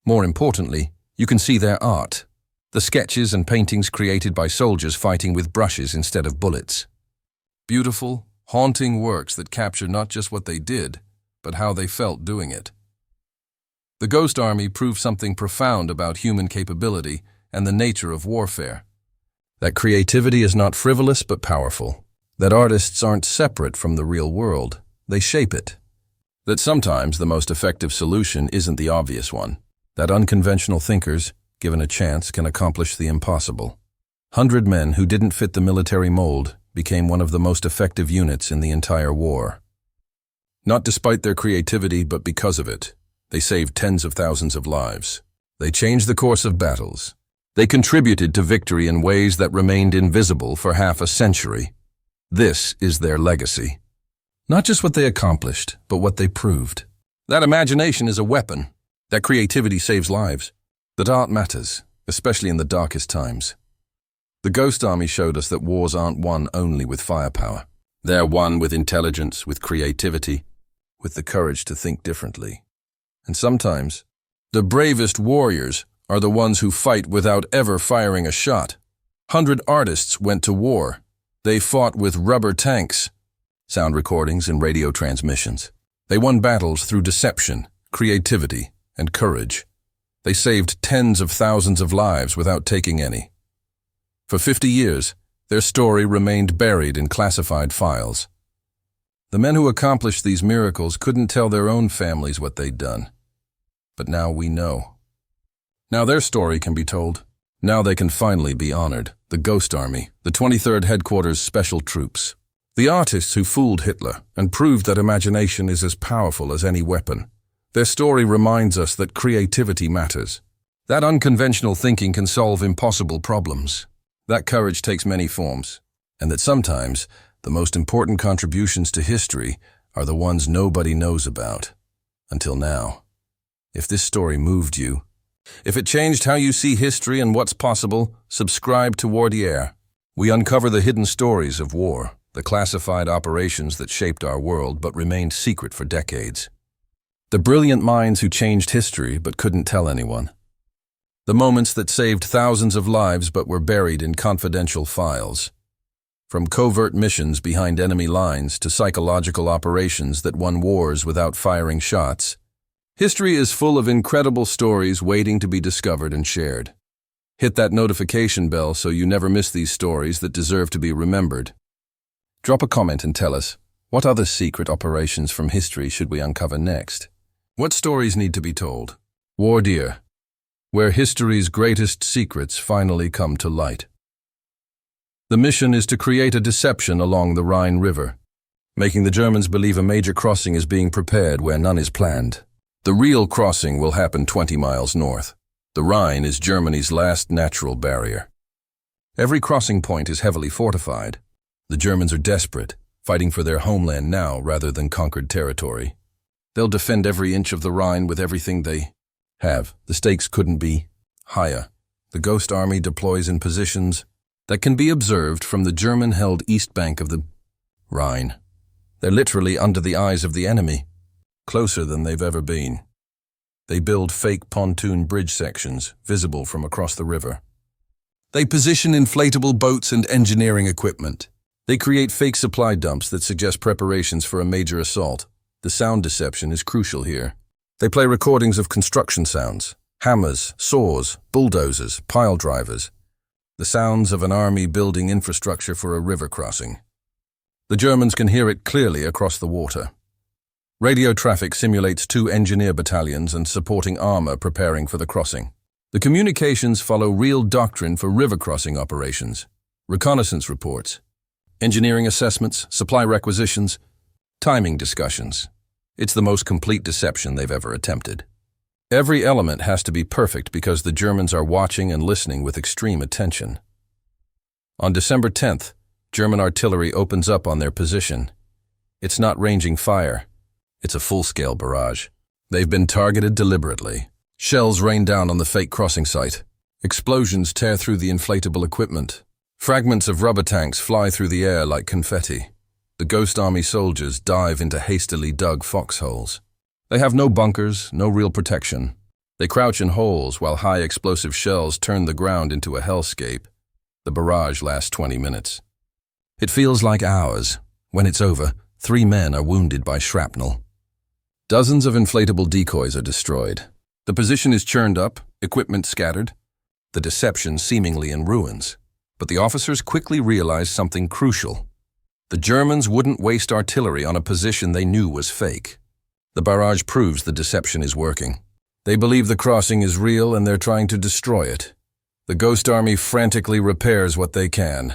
More importantly, you can see their art, the sketches and paintings created by soldiers fighting with brushes instead of bullets. Beautiful, haunting works that capture not just what they did, but how they felt doing it. The Ghost Army proved something profound about human capability and the nature of warfare. That creativity is not frivolous but powerful. That artists aren't separate from the real world. They shape it. That sometimes the most effective solution isn't the obvious one. That unconventional thinkers, given a chance, can accomplish the impossible. 100 men who didn't fit the military mold became one of the most effective units in the entire war. Not despite their creativity, but because of it. They saved tens of thousands of lives. They changed the course of battles. They contributed to victory in ways that remained invisible for half a century. This is their legacy. Not just what they accomplished, but what they proved. That imagination is a weapon. That creativity saves lives. That art matters, especially in the darkest times. The Ghost Army showed us that wars aren't won only with firepower. They're won with intelligence, with creativity, with the courage to think differently. And sometimes, the bravest warriors are the ones who fight without ever firing a shot. 100 artists went to war. They fought with rubber tanks, sound recordings and radio transmissions. They won battles through deception, creativity, and courage. They saved tens of thousands of lives without taking any. For 50 years, their story remained buried in classified files. The men who accomplished these miracles couldn't tell their own families what they'd done. But now we know. Now their story can be told. Now they can finally be honored. The Ghost Army, the 23rd Headquarters Special Troops. The artists who fooled Hitler and proved that imagination is as powerful as any weapon. Their story reminds us that creativity matters. That unconventional thinking can solve impossible problems. That courage takes many forms. And that sometimes the most important contributions to history are the ones nobody knows about. Until now. If this story moved you, if it changed how you see history and what's possible, subscribe to Wardiere. We uncover the hidden stories of war, the classified operations that shaped our world but remained secret for decades. The brilliant minds who changed history but couldn't tell anyone. The moments that saved thousands of lives but were buried in confidential files. From covert missions behind enemy lines to psychological operations that won wars without firing shots, history is full of incredible stories waiting to be discovered and shared. Hit that notification bell so you never miss these stories that deserve to be remembered. Drop a comment and tell us, what other secret operations from history should we uncover next? What stories need to be told? Wardiere, where history's greatest secrets finally come to light. The mission is to create a deception along the Rhine River, making the Germans believe a major crossing is being prepared where none is planned. The real crossing will happen 20 miles north. The Rhine is Germany's last natural barrier. Every crossing point is heavily fortified. The Germans are desperate, fighting for their homeland now rather than conquered territory. They'll defend every inch of the Rhine with everything they have. The stakes couldn't be higher. The Ghost Army deploys in positions that can be observed from the German-held east bank of the Rhine. They're literally under the eyes of the enemy, closer than they've ever been. They build fake pontoon bridge sections visible from across the river. They position inflatable boats and engineering equipment. They create fake supply dumps that suggest preparations for a major assault. The sound deception is crucial here. They play recordings of construction sounds, hammers, saws, bulldozers, pile drivers, the sounds of an army building infrastructure for a river crossing. The Germans can hear it clearly across the water. Radio traffic simulates 2 engineer battalions and supporting armor preparing for the crossing. The communications follow real doctrine for river crossing operations, reconnaissance reports, engineering assessments, supply requisitions, timing discussions. It's the most complete deception they've ever attempted. Every element has to be perfect because the Germans are watching and listening with extreme attention. On December 10th, German artillery opens up on their position. It's not ranging fire. It's a full-scale barrage. They've been targeted deliberately. Shells rain down on the fake crossing site. Explosions tear through the inflatable equipment. Fragments of rubber tanks fly through the air like confetti. The Ghost Army soldiers dive into hastily dug foxholes. They have no bunkers, no real protection. They crouch in holes while high explosive shells turn the ground into a hellscape. The barrage lasts 20 minutes. It feels like hours. When it's over, 3 men are wounded by shrapnel. Dozens of inflatable decoys are destroyed. The position is churned up, equipment scattered, the deception seemingly in ruins. But the officers quickly realize something crucial. The Germans wouldn't waste artillery on a position they knew was fake. The barrage proves the deception is working. They believe the crossing is real and they're trying to destroy it. The Ghost Army frantically repairs what they can.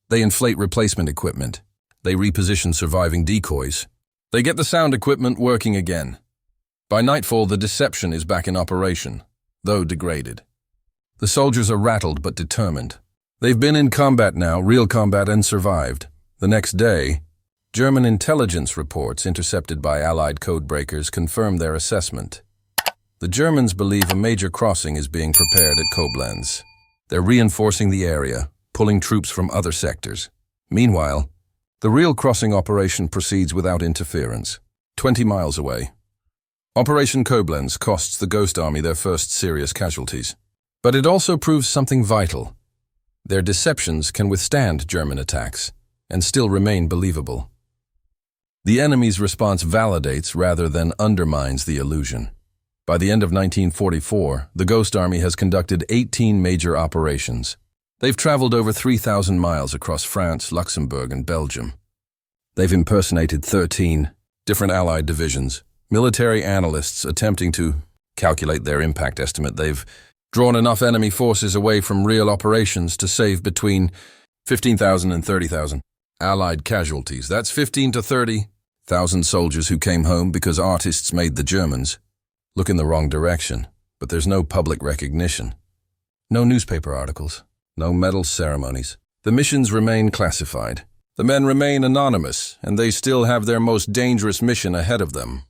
They inflate replacement equipment. They reposition surviving decoys. They get the sound equipment working again. By nightfall, the deception is back in operation, though degraded. The soldiers are rattled but determined. They've been in combat now, real combat, and survived. The next day, German intelligence reports intercepted by Allied codebreakers confirm their assessment. The Germans believe a major crossing is being prepared at Koblenz. They're reinforcing the area, pulling troops from other sectors. Meanwhile, the real crossing operation proceeds without interference, 20 miles away. Operation Koblenz costs the Ghost Army their first serious casualties. But it also proves something vital. Their deceptions can withstand German attacks and still remain believable. The enemy's response validates rather than undermines the illusion. By the end of 1944, the Ghost Army has conducted 18 major operations. They've traveled over 3,000 miles across France, Luxembourg, and Belgium. They've impersonated 13 different Allied divisions. Military analysts attempting to calculate their impact estimate, they've drawn enough enemy forces away from real operations to save between 15,000 and 30,000 Allied casualties. That's 15 to 30,000 soldiers who came home because artists made the Germans look in the wrong direction. But there's no public recognition. No newspaper articles. No medal ceremonies. The missions remain classified. The men remain anonymous, and they still have their most dangerous mission ahead of them.